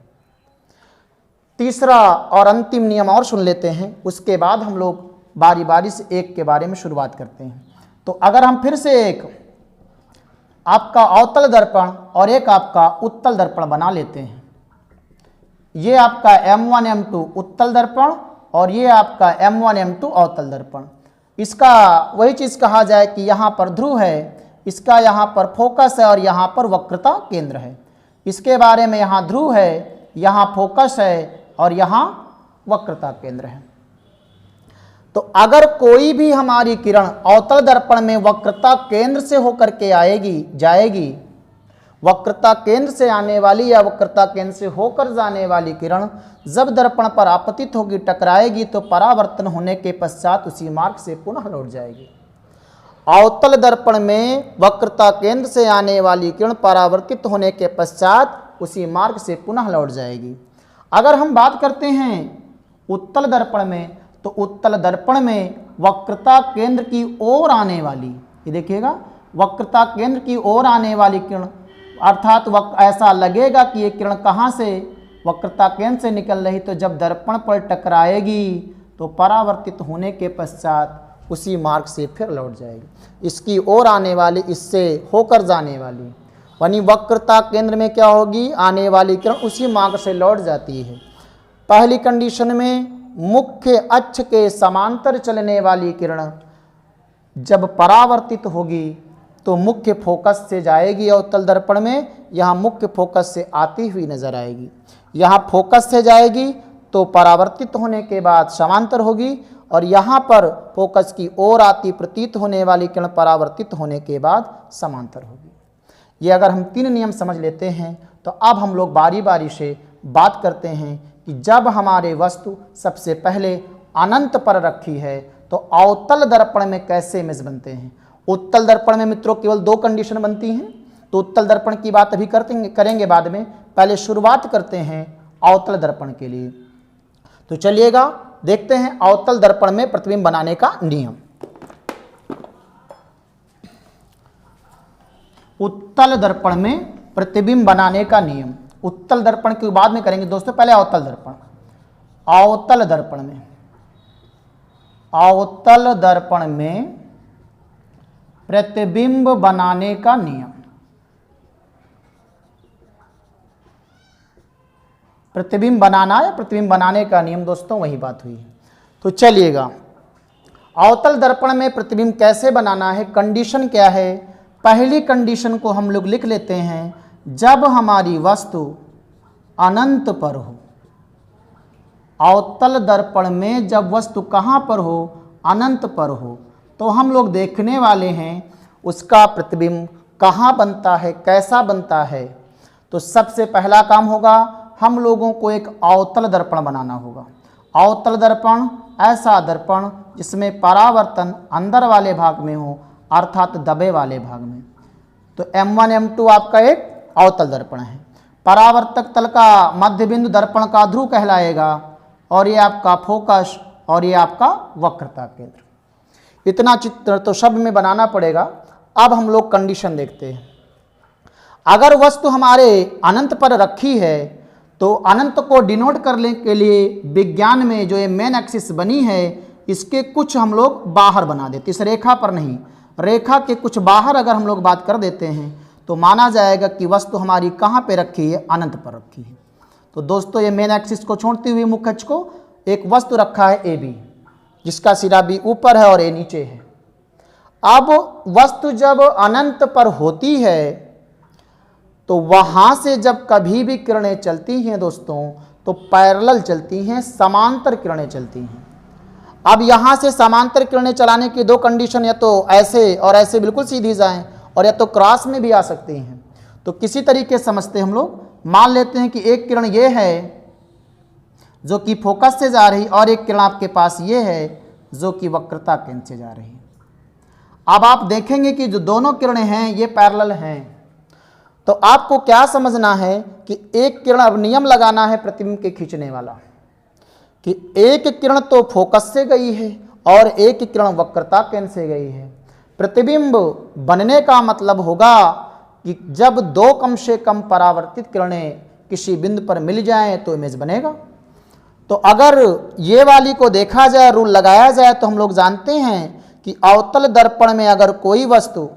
तीसरा और अंतिम नियम और सुन लेते हैं, उसके बाद हम लोग बारी बारी से एक के बारे में शुरुआत करते हैं। तो अगर हम फिर से एक आपका अवतल दर्पण और एक आपका उत्तल दर्पण बना लेते हैं, ये आपका M1 M2 उत्तल दर्पण और ये आपका M1 M2 अवतल दर्पण। इसका वही चीज़ कहा जाए कि यहाँ पर ध्रुव है, इसका यहाँ पर फोकस है और यहाँ पर वक्रता केंद्र है। इसके बारे में यहाँ ध्रुव है, यहाँ फोकस है और यहाँ वक्रता केंद्र है। तो अगर कोई भी हमारी किरण अवतल दर्पण में वक्रता केंद्र से होकर के जाएगी, वक्रता केंद्र से आने वाली या वक्रता केंद्र से होकर जाने वाली किरण जब दर्पण पर आपतित होगी, टकराएगी, तो परावर्तन होने के पश्चात उसी मार्ग से पुनः लौट जाएगी। अवतल दर्पण में वक्रता केंद्र से आने वाली किरण परावर्तित होने के पश्चात उसी मार्ग से पुनः लौट जाएगी। अगर हम बात करते हैं उत्तल दर्पण में, तो उत्तल दर्पण में वक्रता केंद्र की ओर आने वाली, ये देखिएगा, वक्रता केंद्र की ओर आने वाली किरण, अर्थात ऐसा लगेगा कि ये किरण कहाँ से, वक्रता केंद्र से निकल रही, तो जब दर्पण पर टकराएगी तो परावर्तित होने के पश्चात उसी मार्ग से फिर लौट जाएगी। इसकी ओर आने वाली, इससे होकर जाने वाली, यानी वक्रता केंद्र में क्या होगी, आने वाली किरण उसी मार्ग से लौट जाती है। पहली कंडीशन में मुख्य अक्ष के समांतर चलने वाली किरण जब परावर्तित होगी तो मुख्य फोकस से जाएगी अवतल दर्पण में, यहाँ मुख्य फोकस से आती हुई नजर आएगी। यहाँ फोकस से जाएगी तो परावर्तित होने के बाद समांतर होगी और यहाँ पर फोकस की ओर आती प्रतीत होने वाली किरण परावर्तित होने के बाद समांतर होगी। ये अगर हम तीन नियम समझ लेते हैं तो अब हम लोग बारी बारी से बात करते हैं कि जब हमारे वस्तु सबसे पहले अनंत पर रखी है तो अवतल दर्पण में कैसे इमेज बनते हैं। उत्तल दर्पण में मित्रों केवल दो कंडीशन बनती हैं, तो उत्तल दर्पण की बात अभी करेंगे बाद में, पहले शुरुआत करते हैं अवतल दर्पण के लिए। तो चलिएगा देखते हैं अवतल दर्पण में प्रतिबिंब बनाने का नियम। उत्तल दर्पण में प्रतिबिंब बनाने का नियम। उत्तल दर्पण के बाद में करेंगे दोस्तों, पहले अवतल दर्पण। अवतल दर्पण में, अवतल दर्पण में प्रतिबिंब बनाने का नियम। प्रतिबिंब बनाना या प्रतिबिंब बनाने का नियम दोस्तों, वही बात हुई है। तो चलिएगा, अवतल दर्पण में प्रतिबिंब कैसे बनाना है, कंडीशन क्या है। पहली कंडीशन को हम लोग लिख लेते हैं, जब हमारी वस्तु अनंत पर हो। अवतल दर्पण में जब वस्तु कहाँ पर हो, अनंत पर हो, तो हम लोग देखने वाले हैं उसका प्रतिबिंब कहाँ बनता है, कैसा बनता है। तो सबसे पहला काम होगा, हम लोगों को एक अवतल दर्पण बनाना होगा। अवतल दर्पण ऐसा दर्पण जिसमें परावर्तन अंदर वाले भाग में हो, अर्थात दबे वाले भाग में। तो M1 M2 आपका एक अवतल दर्पण है। परावर्तक तल का मध्य बिंदु दर्पण का ध्रुव कहलाएगा, और ये आपका फोकस, और ये आपका वक्रता केंद्र। इतना चित्र तो शब्द में बनाना पड़ेगा। अब हम लोग कंडीशन देखते हैं। अगर वस्तु हमारे अनंत पर रखी है तो अनंत को डिनोट करने के लिए विज्ञान में जो ये मेन एक्सिस बनी है, इसके कुछ हम लोग बाहर बना देते, इस रेखा पर नहीं, रेखा के कुछ बाहर अगर हम लोग बात कर देते हैं तो माना जाएगा कि वस्तु हमारी कहाँ पे रखी है, अनंत पर रखी है। तो दोस्तों ये मेन एक्सिस को छोड़ती हुई मुख्य अक्ष को एक वस्तु रखा है AB, जिसका सिरा B ऊपर है और A नीचे है। अब वस्तु जब अनंत पर होती है तो वहां से जब कभी भी किरणें चलती हैं दोस्तों, तो पैरेलल चलती हैं, समांतर किरणें चलती हैं। अब यहां से समांतर किरणें चलाने की दो कंडीशन, या तो ऐसे और ऐसे बिल्कुल सीधी जाएं, और या तो क्रॉस में भी आ सकती हैं। तो किसी तरीके से समझते हम लोग, मान लेते हैं कि एक किरण ये है जो कि फोकस से जा रही, और एक किरण आपके पास ये है जो कि वक्रता केंद्र से जा रही है। अब आप देखेंगे कि जो दोनों किरणें हैं ये पैरेलल हैं। तो आपको क्या समझना है कि एक किरण, अब नियम लगाना है प्रतिबिंब के खींचने वाला, कि एक किरण तो फोकस से गई है और एक किरण वक्रता केंद्र से गई है। प्रतिबिंब बनने का मतलब होगा कि जब दो कम से कम परावर्तित किरणें किसी बिंदु पर मिल जाएं तो इमेज बनेगा। तो अगर ये वाली को देखा जाए, रूल लगाया जाए, तो हम लोग जानते हैं कि अवतल दर्पण में अगर कोई वस्तु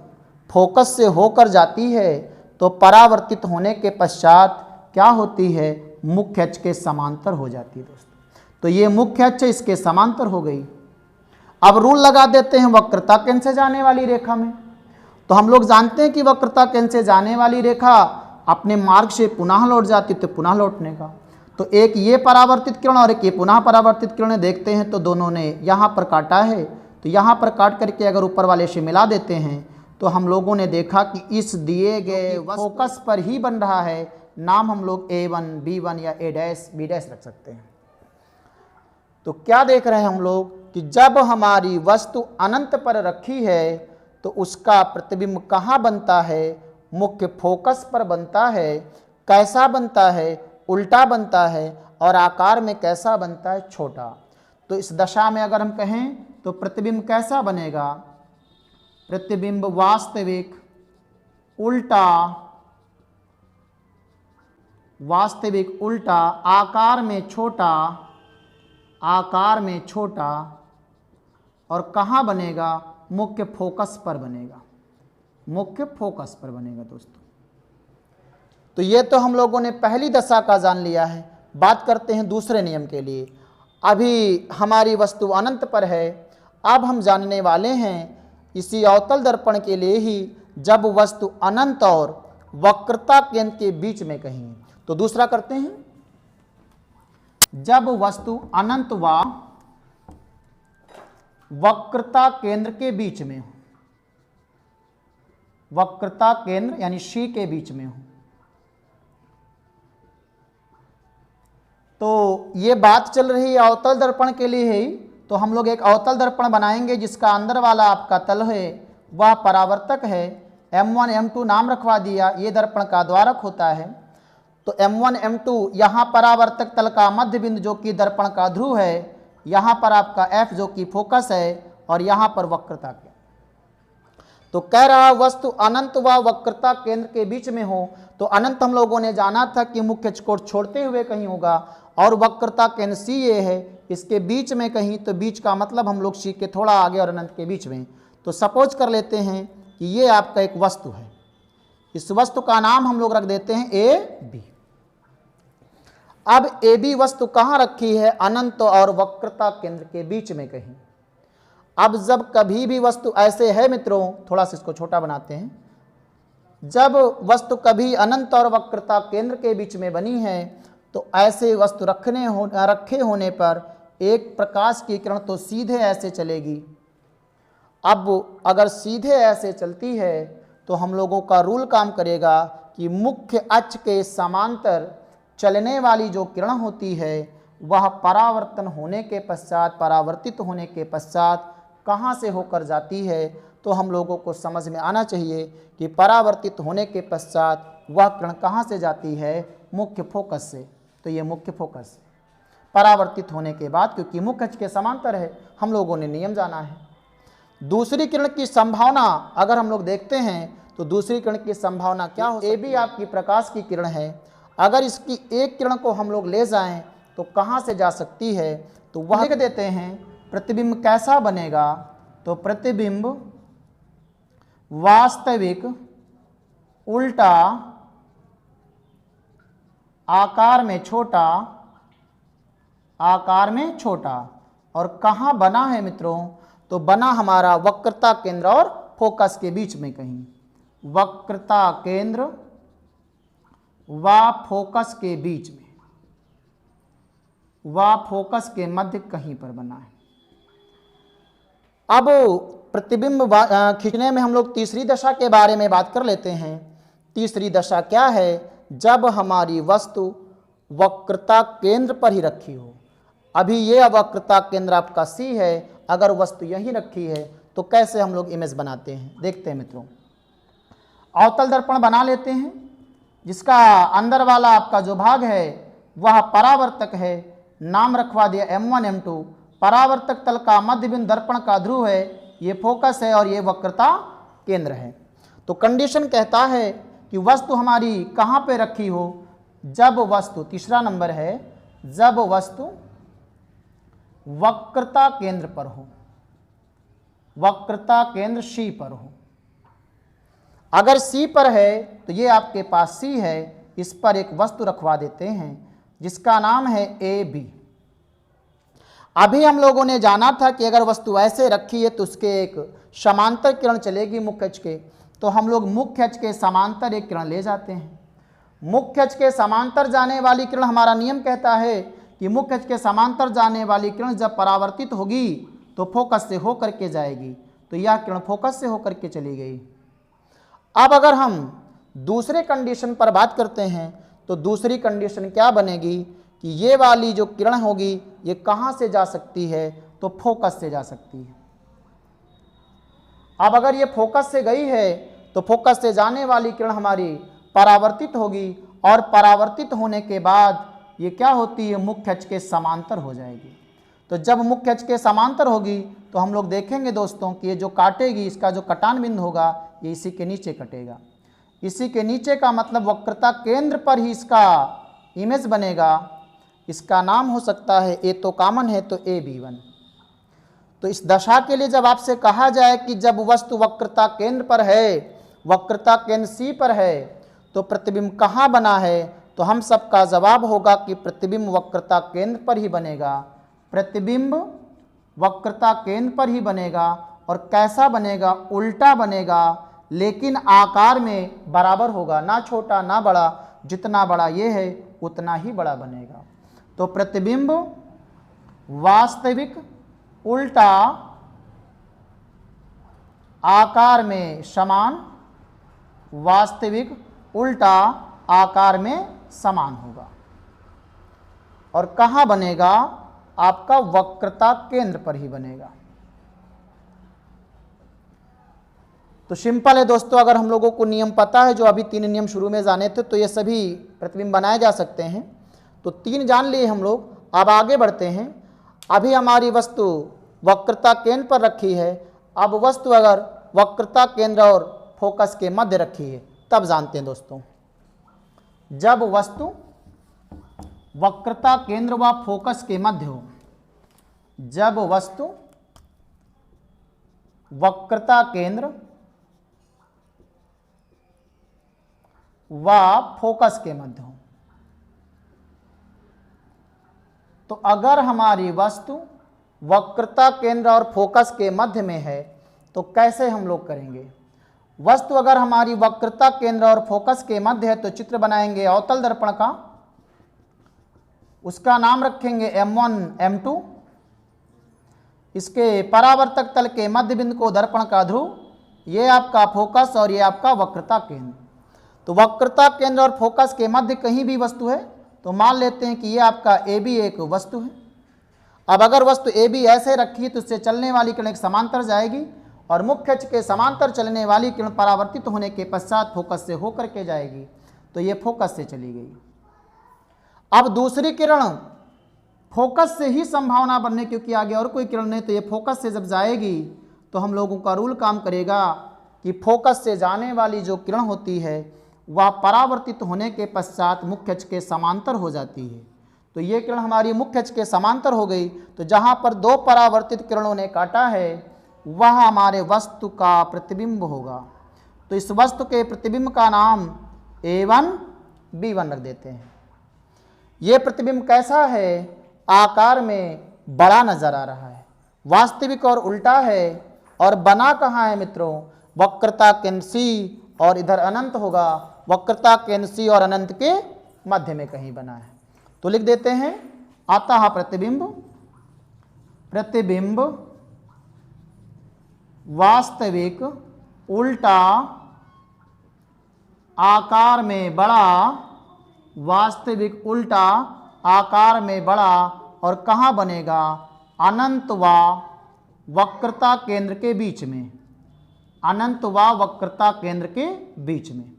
फोकस से होकर जाती है तो परावर्तित होने के पश्चात क्या होती है, मुख्य अक्ष के समांतर हो जाती है दोस्तों। तो ये मुख्य अक्ष इसके समांतर हो गई। अब रूल लगा देते हैं वक्रता केंद्र से जाने वाली रेखा में। तो हम लोग जानते हैं कि वक्रता केंद्र से जाने वाली रेखा अपने मार्ग से पुनः लौट जाती, तो पुनः लौटने का, तो एक ये परावर्तित किरण और एक ये पुनः परावर्तित किरणें देखते हैं, तो दोनों ने यहाँ पर काटा है। तो यहाँ पर काट करके अगर ऊपर वाले से मिला देते हैं तो हम लोगों ने देखा कि इस दिए गए फोकस पर ही बन रहा है। नाम हम लोग A1, B1 या A' B' रख सकते हैं। तो क्या देख रहे हैं हम लोग कि जब हमारी वस्तु अनंत पर रखी है तो उसका प्रतिबिंब कहाँ बनता है, मुख्य फोकस पर बनता है। कैसा बनता है, उल्टा बनता है, और आकार में कैसा बनता है, छोटा। तो इस दशा में अगर हम कहें तो प्रतिबिंब कैसा बनेगा, प्रतिबिंब वास्तविक उल्टा, वास्तविक उल्टा, आकार में छोटा, आकार में छोटा, और कहाँ बनेगा, मुख्य फोकस पर बनेगा, मुख्य फोकस पर बनेगा दोस्तों। तो ये तो हम लोगों ने पहली दशा का जान लिया है। बात करते हैं दूसरे नियम के लिए। अभी हमारी वस्तु अनंत पर है, अब हम जानने वाले हैं इसी अवतल दर्पण के लिए ही, जब वस्तु अनंत और वक्रता केंद्र के बीच में कहीं है। तो दूसरा करते हैं, जब वस्तु अनंत व वक्रता केंद्र के बीच में हो, वक्रता केंद्र यानी C के बीच में हो। तो ये बात चल रही है अवतल दर्पण के लिए ही। तो हम लोग एक अवतल दर्पण बनाएंगे जिसका अंदर वाला आपका तल है वह परावर्तक है। M1 M2 नाम रखवा दिया, ये दर्पण का द्वारक होता है। तो M1 M2 यहाँ परावर्तक तल का मध्य बिंदु जो कि दर्पण का ध्रुव है, यहाँ पर आपका F जो कि फोकस है और यहाँ पर वक्रता केंद्र। तो कह रहा वस्तु अनंत व वक्रता केंद्र के बीच में हो, तो अनंत हम लोगों ने जाना था कि मुख्य अक्ष को छोड़ते हुए कहीं होगा, और वक्रता केंद्र C ये है, इसके बीच में कहीं, तो बीच का मतलब हम लोग C के थोड़ा आगे और अनंत के बीच में। तो सपोज कर लेते हैं कि ये आपका एक वस्तु है, इस वस्तु का नाम हम लोग रख देते हैं AB। अब AB वस्तु कहाँ रखी है? अनंत और वक्रता केंद्र के बीच में कहीं। अब जब कभी भी वस्तु ऐसे है मित्रों, थोड़ा सा इसको छोटा बनाते हैं, जब वस्तु कभी अनंत और वक्रता केंद्र के बीच में बनी है, तो ऐसे वस्तु रखे होने पर एक प्रकाश की किरण तो सीधे ऐसे चलेगी। अब अगर सीधे ऐसे चलती है तो हम लोगों का रूल काम करेगा कि मुख्य अक्ष के समांतर चलने वाली जो किरण होती है वह परावर्तित होने के पश्चात कहाँ से होकर जाती है, तो हम लोगों को समझ में आना चाहिए कि परावर्तित होने के पश्चात वह किरण कहाँ से जाती है? मुख्य फोकस से। तो ये मुख्य फोकस से परावर्तित होने के बाद, क्योंकि मुख्य अक्ष के समांतर है, हम लोगों ने नियम जाना है। दूसरी किरण की संभावना अगर हम लोग देखते हैं तो दूसरी किरण की संभावना क्या हो? AB आपकी प्रकाश की किरण है, अगर इसकी एक किरण को हम लोग ले जाएं तो कहाँ से जा सकती है? तो वह लिख देते हैं प्रतिबिंब कैसा बनेगा? तो प्रतिबिंब वास्तविक उल्टा आकार में छोटा और कहाँ बना है मित्रों? तो बना हमारा वक्रता केंद्र और फोकस के बीच में कहीं। वक्रता केंद्र व फोकस के बीच में, व फोकस के मध्य कहीं पर बना है। अब प्रतिबिंब खींचने में हम लोग तीसरी दशा के बारे में बात कर लेते हैं। तीसरी दशा क्या है? जब हमारी वस्तु वक्रता केंद्र पर ही रखी हो। अभी ये वक्रता केंद्र आपका C है, अगर वस्तु यहीं रखी है तो कैसे हम लोग इमेज बनाते हैं, देखते हैं मित्रों। अवतल दर्पण बना लेते हैं, जिसका अंदर वाला आपका जो भाग है वह परावर्तक है, नाम रखवा दिया M1 M2। परावर्तक तल का मध्य बिंदु दर्पण का ध्रुव है, ये फोकस है और ये वक्रता केंद्र है। तो कंडीशन कहता है कि वस्तु हमारी कहाँ पे रखी हो? जब वस्तु, तीसरा नंबर है, जब वस्तु वक्रता केंद्र पर हो, वक्रता केंद्र C पर हो। अगर C पर है तो ये आपके पास C है, इस पर एक वस्तु रखवा देते हैं जिसका नाम है AB। अभी हम लोगों ने जाना था कि अगर वस्तु ऐसे रखी है तो उसके एक समांतर किरण चलेगी मुख्य अक्ष के, तो हम लोग मुख्य अक्ष के समांतर एक किरण ले जाते हैं। मुख्य अक्ष के समांतर जाने वाली किरण, हमारा नियम कहता है कि मुख्य अक्ष के समांतर जाने वाली किरण जब परावर्तित होगी तो फोकस से होकर के जाएगी। तो यह किरण फोकस से होकर के चली गई। अब अगर हम दूसरे कंडीशन पर बात करते हैं तो दूसरी कंडीशन क्या बनेगी कि ये वाली जो किरण होगी ये कहाँ से जा सकती है? तो फोकस से जा सकती है। अब अगर ये फोकस से गई है तो फोकस से जाने वाली किरण हमारी परावर्तित होगी, और परावर्तित होने के बाद ये क्या होती है? मुख्य अक्ष के समांतर हो जाएगी। तो जब मुख्य अक्ष के समांतर होगी तो हम लोग देखेंगे दोस्तों कि ये जो काटेगी, इसका जो कटान बिंदु होगा ये इसी के नीचे कटेगा। इसी के नीचे का मतलब वक्रता केंद्र पर ही इसका इमेज बनेगा। इसका नाम हो सकता है, ए तो कॉमन है, तो AB1। तो इस दशा के लिए जब आपसे कहा जाए कि जब वस्तु वक्रता केंद्र पर है, वक्रता केंद्र C पर है, तो प्रतिबिंब कहाँ बना है? तो हम सबका जवाब होगा कि प्रतिबिंब वक्रता केंद्र पर ही बनेगा। प्रतिबिंब वक्रता केंद्र पर ही बनेगा। और कैसा बनेगा? उल्टा बनेगा, लेकिन आकार में बराबर होगा, ना छोटा ना बड़ा। जितना बड़ा ये है उतना ही बड़ा बनेगा। तो प्रतिबिंब वास्तविक उल्टा आकार में समान, वास्तविक उल्टा आकार में समान होगा। और कहाँ बनेगा? आपका वक्रता केंद्र पर ही बनेगा। तो सिंपल है दोस्तों, अगर हम लोगों को नियम पता है, जो अभी 3 नियम शुरू में जाने थे, तो ये सभी प्रतिबिंब बनाए जा सकते हैं। तो 3 जान लिए हम लोग। अब आगे बढ़ते हैं। अभी हमारी वस्तु वक्रता केंद्र पर रखी है, अब वस्तु अगर वक्रता केंद्र और फोकस के मध्य रखी है तब जानते हैं दोस्तों। जब वस्तु वक्रता केंद्र व फोकस के मध्य हो, जब वस्तु वक्रता केंद्र व फोकस के मध्य हो, तो अगर हमारी वस्तु वक्रता केंद्र और फोकस के मध्य में है तो कैसे हम लोग करेंगे। वस्तु अगर हमारी वक्रता केंद्र और फोकस के मध्य है तो चित्र बनाएंगे अवतल दर्पण का, उसका नाम रखेंगे M1 M2। इसके परावर्तक तल के मध्य बिंदु को दर्पण का ध्रुव, ये आपका फोकस और ये आपका वक्रता केंद्र। तो वक्रता केंद्र और फोकस के मध्य कहीं भी वस्तु है तो मान लेते हैं कि ये आपका AB एक वस्तु है। अब अगर वस्तु AB ऐसे रखी है तो उससे चलने वाली किरण एक समांतर जाएगी और मुख्य अक्ष के समांतर चलने वाली किरण परावर्तित होने के पश्चात फोकस से होकर के जाएगी, तो ये फोकस से चली गई। अब दूसरी किरण फोकस से ही संभावना बनने, क्योंकि आगे और कोई किरण नहीं, तो ये फोकस से जब जाएगी तो हम लोगों का रूल काम करेगा कि फोकस से जाने वाली जो किरण होती है वह परावर्तित होने के पश्चात मुख्य अक्ष के समांतर हो जाती है। तो ये किरण हमारी मुख्य अक्ष के समांतर हो गई, तो जहाँ पर दो परावर्तित किरणों ने काटा है वह हमारे वस्तु का प्रतिबिंब होगा। तो इस वस्तु के प्रतिबिंब का नाम A1 B1 रख देते हैं। ये प्रतिबिंब कैसा है, आकार में बड़ा नजर आ रहा है, वास्तविक और उल्टा है, और बना कहाँ है मित्रों, वक्रता केंद्र C और इधर अनंत होगा, वक्रता केंद्र C और अनंत के मध्य में कहीं बना है। तो लिख देते हैं अतः प्रतिबिंब, प्रतिबिंब वास्तविक उल्टा आकार में बड़ा, वास्तविक उल्टा आकार में बड़ा, और कहाँ बनेगा, अनंत व वक्रता केंद्र के बीच में, अनंत व वक्रता केंद्र के बीच में,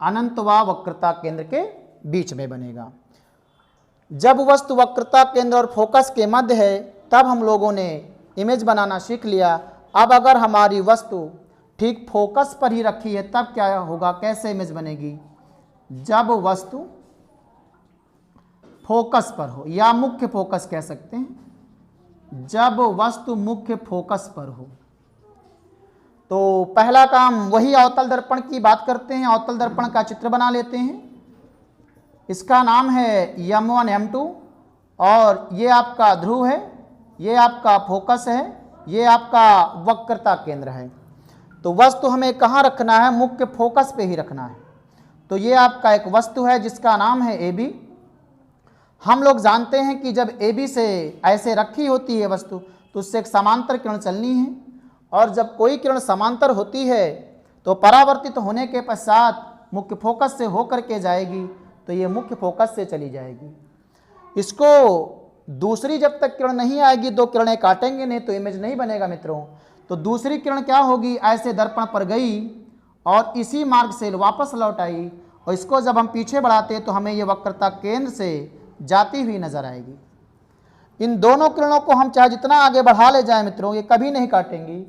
अनंत व वक्रता केंद्र के बीच में बनेगा। जब वस्तु वक्रता केंद्र और फोकस के मध्य है तब हम लोगों ने इमेज बनाना सीख लिया। अब अगर हमारी वस्तु ठीक फोकस पर ही रखी है तब क्या होगा, कैसे इमेज बनेगी। जब वस्तु फोकस पर हो, या मुख्य फोकस कह सकते हैं, जब वस्तु मुख्य फोकस पर हो, तो पहला काम वही अवतल दर्पण की बात करते हैं। अवतल दर्पण का चित्र बना लेते हैं, इसका नाम है M1 M2, और ये आपका ध्रुव है, ये आपका फोकस है, ये आपका वक्रता केंद्र है। तो वस्तु हमें कहाँ रखना है, मुख्य फोकस पे ही रखना है। तो ये आपका एक वस्तु है जिसका नाम है AB। हम लोग जानते हैं कि जब AB से ऐसे रखी होती है वस्तु तो उससे एक समांतर किरण चलनी है, और जब कोई किरण समांतर होती है तो परावर्तित होने के पश्चात मुख्य फोकस से होकर के जाएगी, तो ये मुख्य फोकस से चली जाएगी। इसको दूसरी जब तक किरण नहीं आएगी, दो किरणें काटेंगे नहीं तो इमेज नहीं बनेगा मित्रों। तो दूसरी किरण क्या होगी, ऐसे दर्पण पर गई और इसी मार्ग से वापस लौट आई, और इसको जब हम पीछे बढ़ाते तो हमें ये वक्रता केंद्र से जाती हुई नजर आएगी। इन दोनों किरणों को हम चाहे जितना आगे बढ़ा ले जाएं मित्रों, ये कभी नहीं काटेंगी,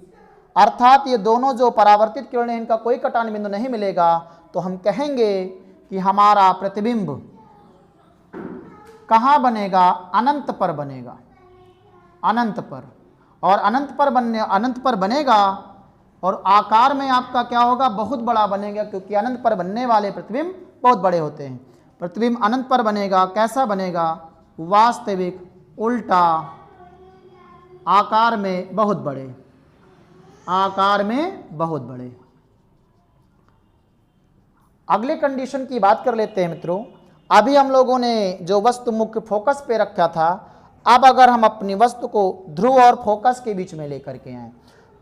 अर्थात ये दोनों जो परावर्तित किरणें इनका कोई कटान बिंदु नहीं मिलेगा। तो हम कहेंगे कि हमारा प्रतिबिंब कहाँ बनेगा, अनंत पर बनेगा, अनंत पर। और अनंत पर बनेगा, और आकार में आपका क्या होगा, बहुत बड़ा बनेगा, क्योंकि अनंत पर बनने वाले प्रतिबिंब बहुत बड़े होते हैं। प्रतिबिंब अनंत पर बनेगा, कैसा बनेगा, वास्तविक उल्टा आकार में बहुत बड़े, आकार में बहुत बड़े। अगले कंडीशन की बात कर लेते हैं मित्रों। अभी हम लोगों ने जो वस्तु मुख्य फोकस पे रखा था, अब अगर हम अपनी वस्तु को ध्रुव और फोकस के बीच में लेकर के आए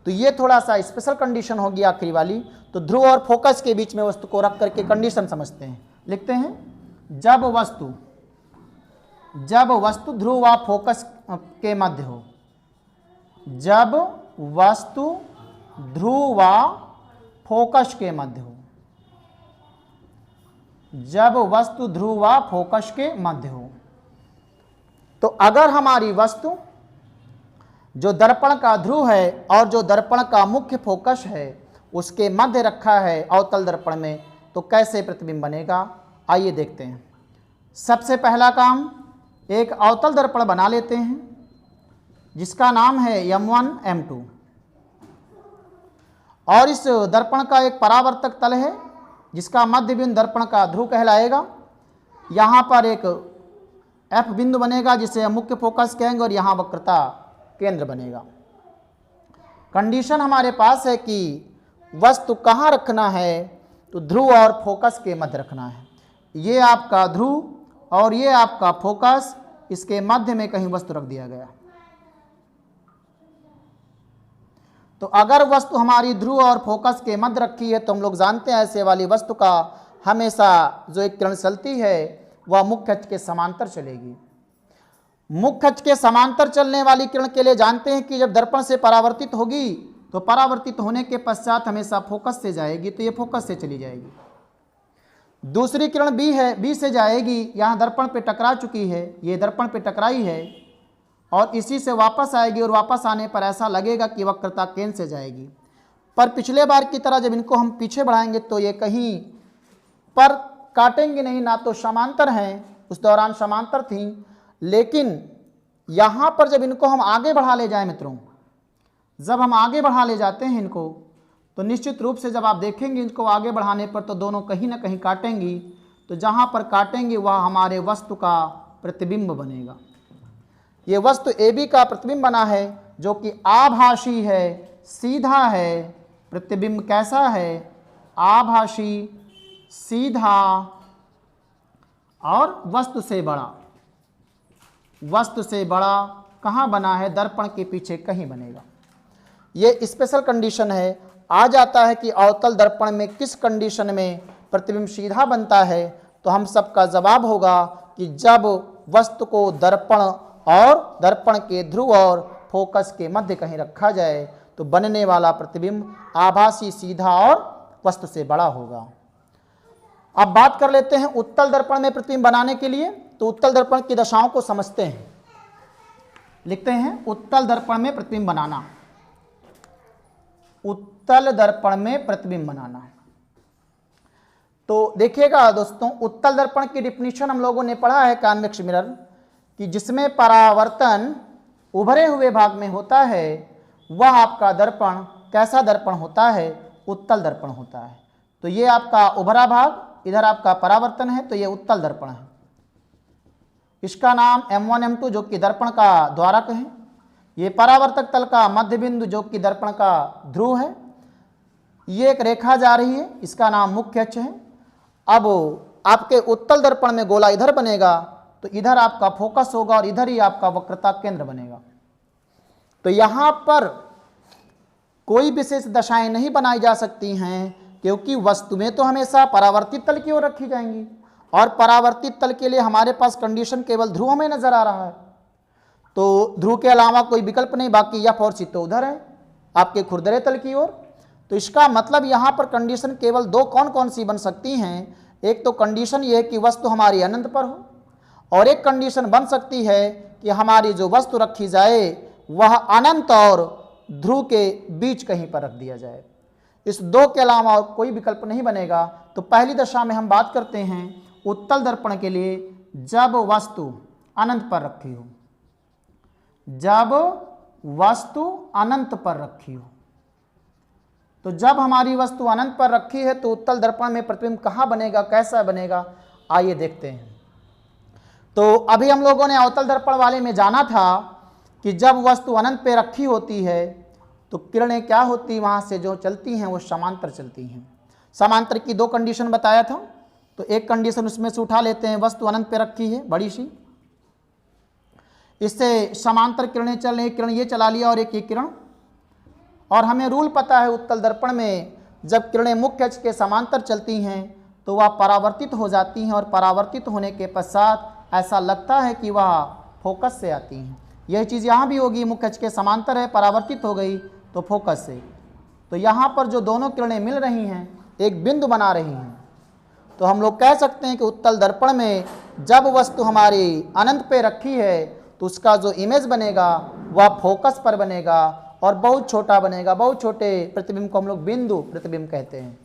तो ये थोड़ा सा स्पेशल कंडीशन होगी आखिरी वाली। तो ध्रुव और फोकस के बीच में वस्तु को रख करके कंडीशन समझते हैं। लिखते हैं, जब वस्तु ध्रुव व फोकस के मध्य हो, जब वस्तु ध्रुव व फोकस के मध्य हो, जब वस्तु ध्रुव व फोकस के मध्य हो, तो अगर हमारी वस्तु जो दर्पण का ध्रुव है और जो दर्पण का मुख्य फोकस है उसके मध्य रखा है अवतल दर्पण में, तो कैसे प्रतिबिंब बनेगा, आइए देखते हैं। सबसे पहला काम, एक अवतल दर्पण बना लेते हैं जिसका नाम है M1 M2, और इस दर्पण का एक परावर्तक तल है जिसका मध्य बिंदु दर्पण का ध्रुव कहलाएगा। यहाँ पर एक F बिंदु बनेगा जिसे हम मुख्य फोकस कहेंगे और यहाँ वक्रता केंद्र बनेगा। कंडीशन हमारे पास है कि वस्तु कहाँ रखना है, तो ध्रुव और फोकस के मध्य रखना है। ये आपका ध्रुव और ये आपका फोकस, इसके मध्य में कहीं वस्तु रख दिया गया। तो अगर वस्तु हमारी ध्रुव और फोकस के मध्य रखी है तो हम लोग जानते हैं ऐसे वाली वस्तु का हमेशा जो एक किरण चलती है वह मुख्य अक्ष के समांतर चलेगी। मुख्य अक्ष के समांतर चलने वाली किरण के लिए जानते हैं कि जब दर्पण से परावर्तित होगी तो परावर्तित होने के पश्चात हमेशा फोकस से जाएगी, तो ये फोकस से चली जाएगी। दूसरी किरण बी है, बी से जाएगी, यहाँ दर्पण पे टकरा चुकी है, ये दर्पण पे टकराई है और इसी से वापस आएगी और वापस आने पर ऐसा लगेगा कि वक्रता केंद्र से जाएगी। पर पिछले बार की तरह जब इनको हम पीछे बढ़ाएंगे तो ये कहीं पर काटेंगे नहीं, ना तो समांतर हैं, उस दौरान समांतर थी, लेकिन यहाँ पर जब इनको हम आगे बढ़ा ले जाएं मित्रों, जब हम आगे बढ़ा ले जाते हैं इनको, तो निश्चित रूप से जब आप देखेंगे इनको आगे बढ़ाने पर तो दोनों कहीं ना कहीं काटेंगी, तो जहाँ पर काटेंगे वह हमारे वस्तु का प्रतिबिंब बनेगा। ये वस्तु AB का प्रतिबिंब बना है जो कि आभासी है, सीधा है। प्रतिबिंब कैसा है, आभासी, सीधा और वस्तु से बड़ा। वस्तु से बड़ा कहाँ बना है, दर्पण के पीछे कहीं बनेगा। ये स्पेशल कंडीशन है। आ जाता है कि अवतल दर्पण में किस कंडीशन में प्रतिबिंब सीधा बनता है, तो हम सबका जवाब होगा कि जब वस्तु को दर्पण और दर्पण के ध्रुव और फोकस के मध्य कहीं रखा जाए तो बनने वाला प्रतिबिंब आभासी, सीधा और वस्तु से बड़ा होगा। अब बात कर लेते हैं उत्तल दर्पण में प्रतिबिंब बनाने के लिए। तो उत्तल दर्पण की दशाओं को समझते हैं। लिखते हैं उत्तल दर्पण में प्रतिबिंब बनाना। उत्तल दर्पण में प्रतिबिंब बनाना। तो देखिएगा दोस्तों, उत्तल दर्पण की डिफिनीशन हम लोगों ने पढ़ा है कॉन्वेक्स मिरर, कि जिसमें परावर्तन उभरे हुए भाग में होता है वह आपका दर्पण कैसा दर्पण होता है, उत्तल दर्पण होता है। तो ये आपका उभरा भाग, इधर आपका परावर्तन है, तो ये उत्तल दर्पण है। इसका नाम M1 M2 जो कि दर्पण का द्वारक है। ये परावर्तक तल का मध्य बिंदु जो कि दर्पण का ध्रुव है। ये एक रेखा जा रही है, इसका नाम मुख्य अक्ष है। अब आपके उत्तल दर्पण में गोला इधर बनेगा तो इधर आपका फोकस होगा और इधर ही आपका वक्रता केंद्र बनेगा। तो यहाँ पर कोई विशेष दशाएं नहीं बनाई जा सकती हैं, क्योंकि वस्तु में तो हमेशा परावर्तित तल की ओर रखी जाएंगी और परावर्तित तल के लिए हमारे पास कंडीशन केवल ध्रुव में नजर आ रहा है। तो ध्रुव के अलावा कोई विकल्प नहीं, बाकी F और C तो उधर है आपके खुरदरे तल की ओर। तो इसका मतलब यहाँ पर कंडीशन केवल दो कौन कौन सी बन सकती हैं। एक तो कंडीशन ये है कि वस्तु हमारी अनंत पर हो, और एक कंडीशन बन सकती है कि हमारी जो वस्तु रखी जाए वह अनंत और ध्रुव के बीच कहीं पर रख दिया जाए। इस दो के अलावा और कोई विकल्प नहीं बनेगा। तो पहली दशा में हम बात करते हैं उत्तल दर्पण के लिए, जब वस्तु अनंत पर रखी हो, जब वस्तु अनंत पर रखी हो। तो जब हमारी वस्तु अनंत पर रखी है तो उत्तल दर्पण में प्रतिबिंब कहाँ बनेगा, कैसा बनेगा, आइए देखते हैं। तो अभी हम लोगों ने अवतल दर्पण वाले में जाना था कि जब वस्तु अनंत पे रखी होती है तो किरणें क्या होती, वहाँ से जो चलती हैं वो समांतर चलती हैं। समांतर की दो कंडीशन बताया था, तो एक कंडीशन उसमें से उठा लेते हैं। वस्तु अनंत पे रखी है बड़ी सी, इससे समांतर किरणें चल रही, किरण ये चला लिया और एक ये किरण। और हमें रूल पता है उत्तल दर्पण में जब किरणें मुख्य अक्ष के समांतर चलती हैं तो वह परावर्तित हो जाती हैं, और परावर्तित होने के पश्चात ऐसा लगता है कि वह फोकस से आती हैं। यह चीज़ यहाँ भी होगी, मुख्य अक्ष के समांतर है, परावर्तित हो गई तो फोकस से। तो यहाँ पर जो दोनों किरणें मिल रही हैं एक बिंदु बना रही हैं। तो हम लोग कह सकते हैं कि उत्तल दर्पण में जब वस्तु हमारी अनंत पे रखी है तो उसका जो इमेज बनेगा वह फोकस पर बनेगा और बहुत छोटा बनेगा। बहुत छोटे प्रतिबिंब को हम लोग बिंदु प्रतिबिंब कहते हैं,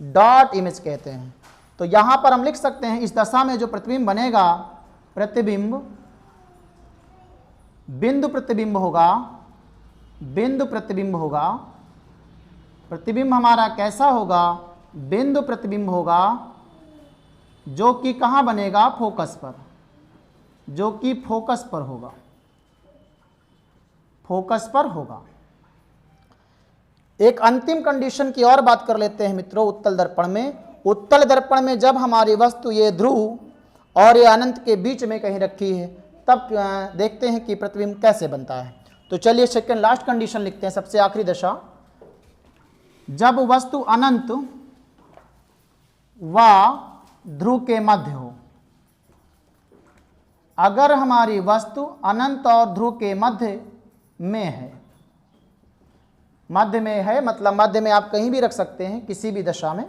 डॉट इमेज कहते हैं। तो यहाँ पर हम लिख सकते हैं इस दशा में जो प्रतिबिंब बनेगा, प्रतिबिंब बिंदु प्रतिबिंब होगा, बिंदु प्रतिबिंब होगा। प्रतिबिंब हमारा कैसा होगा? बिंदु प्रतिबिंब होगा, जो कि कहाँ बनेगा? फोकस पर, जो कि फोकस पर होगा, फोकस पर होगा। एक अंतिम कंडीशन की और बात कर लेते हैं मित्रों उत्तल दर्पण में। उत्तल दर्पण में जब हमारी वस्तु ये ध्रुव और ये अनंत के बीच में कहीं रखी है, तब देखते हैं कि प्रतिबिंब कैसे बनता है। तो चलिए सेकंड लास्ट कंडीशन लिखते हैं, सबसे आखिरी दशा। जब वस्तु अनंत व ध्रुव के मध्य हो, अगर हमारी वस्तु अनंत और ध्रुव के मध्य में है, मध्य में है मतलब मध्य में आप कहीं भी रख सकते हैं किसी भी दशा में।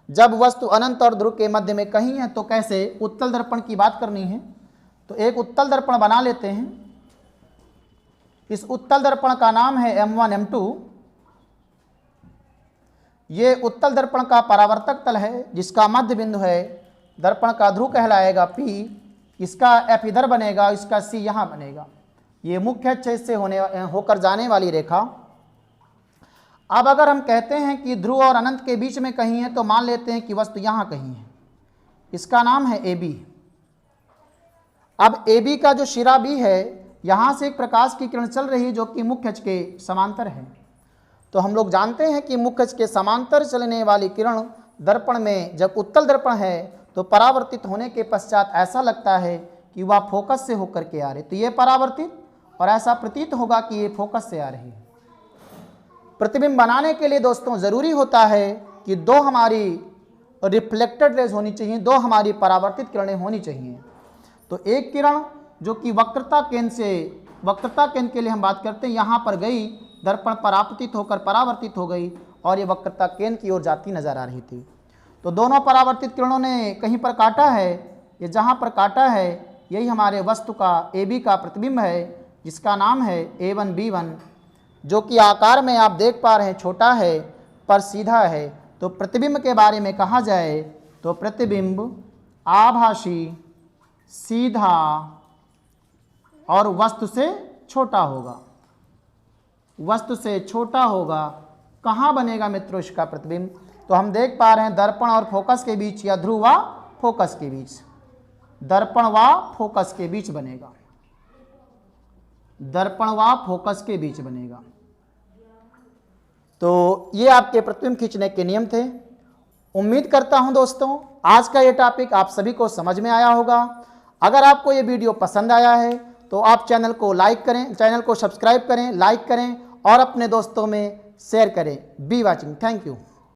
जब वस्तु अनंत और ध्रुव के मध्य में कहीं है तो कैसे? उत्तल दर्पण की बात करनी है तो एक उत्तल दर्पण बना लेते हैं। इस उत्तल दर्पण का नाम है M1 M2। ये उत्तल दर्पण का परावर्तक तल है जिसका मध्य बिंदु है, दर्पण का ध्रुव कहलाएगा P, इसका F इधर बनेगा, इसका C यहाँ बनेगा। ये मुख्य छेद से होकर जाने वाली रेखा। अब अगर हम कहते हैं कि ध्रुव और अनंत के बीच में कहीं है तो मान लेते हैं कि वस्तु यहाँ कहीं है, इसका नाम है AB। अब AB का जो शिरा B है, यहाँ से एक प्रकाश की किरण चल रही है जो कि मुख्य अक्ष के समांतर है। तो हम लोग जानते हैं कि मुख्य अक्ष के समांतर चलने वाली किरण दर्पण में जब उत्तल दर्पण है तो परावर्तित होने के पश्चात ऐसा लगता है कि वह फोकस से होकर के आ रही। तो ये परावर्तित और ऐसा प्रतीत होगा कि ये फोकस से आ रही है। प्रतिबिंब बनाने के लिए दोस्तों ज़रूरी होता है कि दो हमारी रिफ्लेक्टेड रेज होनी चाहिए, दो हमारी परावर्तित किरणें होनी चाहिए। तो एक किरण जो कि वक्रता केंद्र से, वक्रता केंद्र के लिए हम बात करते हैं, यहाँ पर गई, दर्पण पर आपतित होकर परावर्तित हो गई और ये वक्रता केंद्र की ओर जाती नजर आ रही थी। तो दोनों परावर्तित किरणों ने कहीं पर काटा है, ये जहाँ पर काटा है यही हमारे वस्तु का AB का प्रतिबिंब है जिसका नाम है A1 B1, जो कि आकार में आप देख पा रहे हैं छोटा है पर सीधा है। तो प्रतिबिंब के बारे में कहा जाए तो प्रतिबिंब आभासी, सीधा और वस्तु से छोटा होगा, वस्तु से छोटा होगा। कहाँ बनेगा मित्रों इसका प्रतिबिंब? तो हम देख पा रहे हैं दर्पण और फोकस के बीच या ध्रुव व फोकस के बीच, दर्पण व फोकस के बीच बनेगा, दर्पण व फोकस के बीच बनेगा। तो ये आपके प्रतिबिंब खींचने के नियम थे। उम्मीद करता हूं दोस्तों आज का ये टॉपिक आप सभी को समझ में आया होगा। अगर आपको ये वीडियो पसंद आया है तो आप चैनल को लाइक करें, चैनल को सब्सक्राइब करें, लाइक करें और अपने दोस्तों में शेयर करें। Be watching, thank you.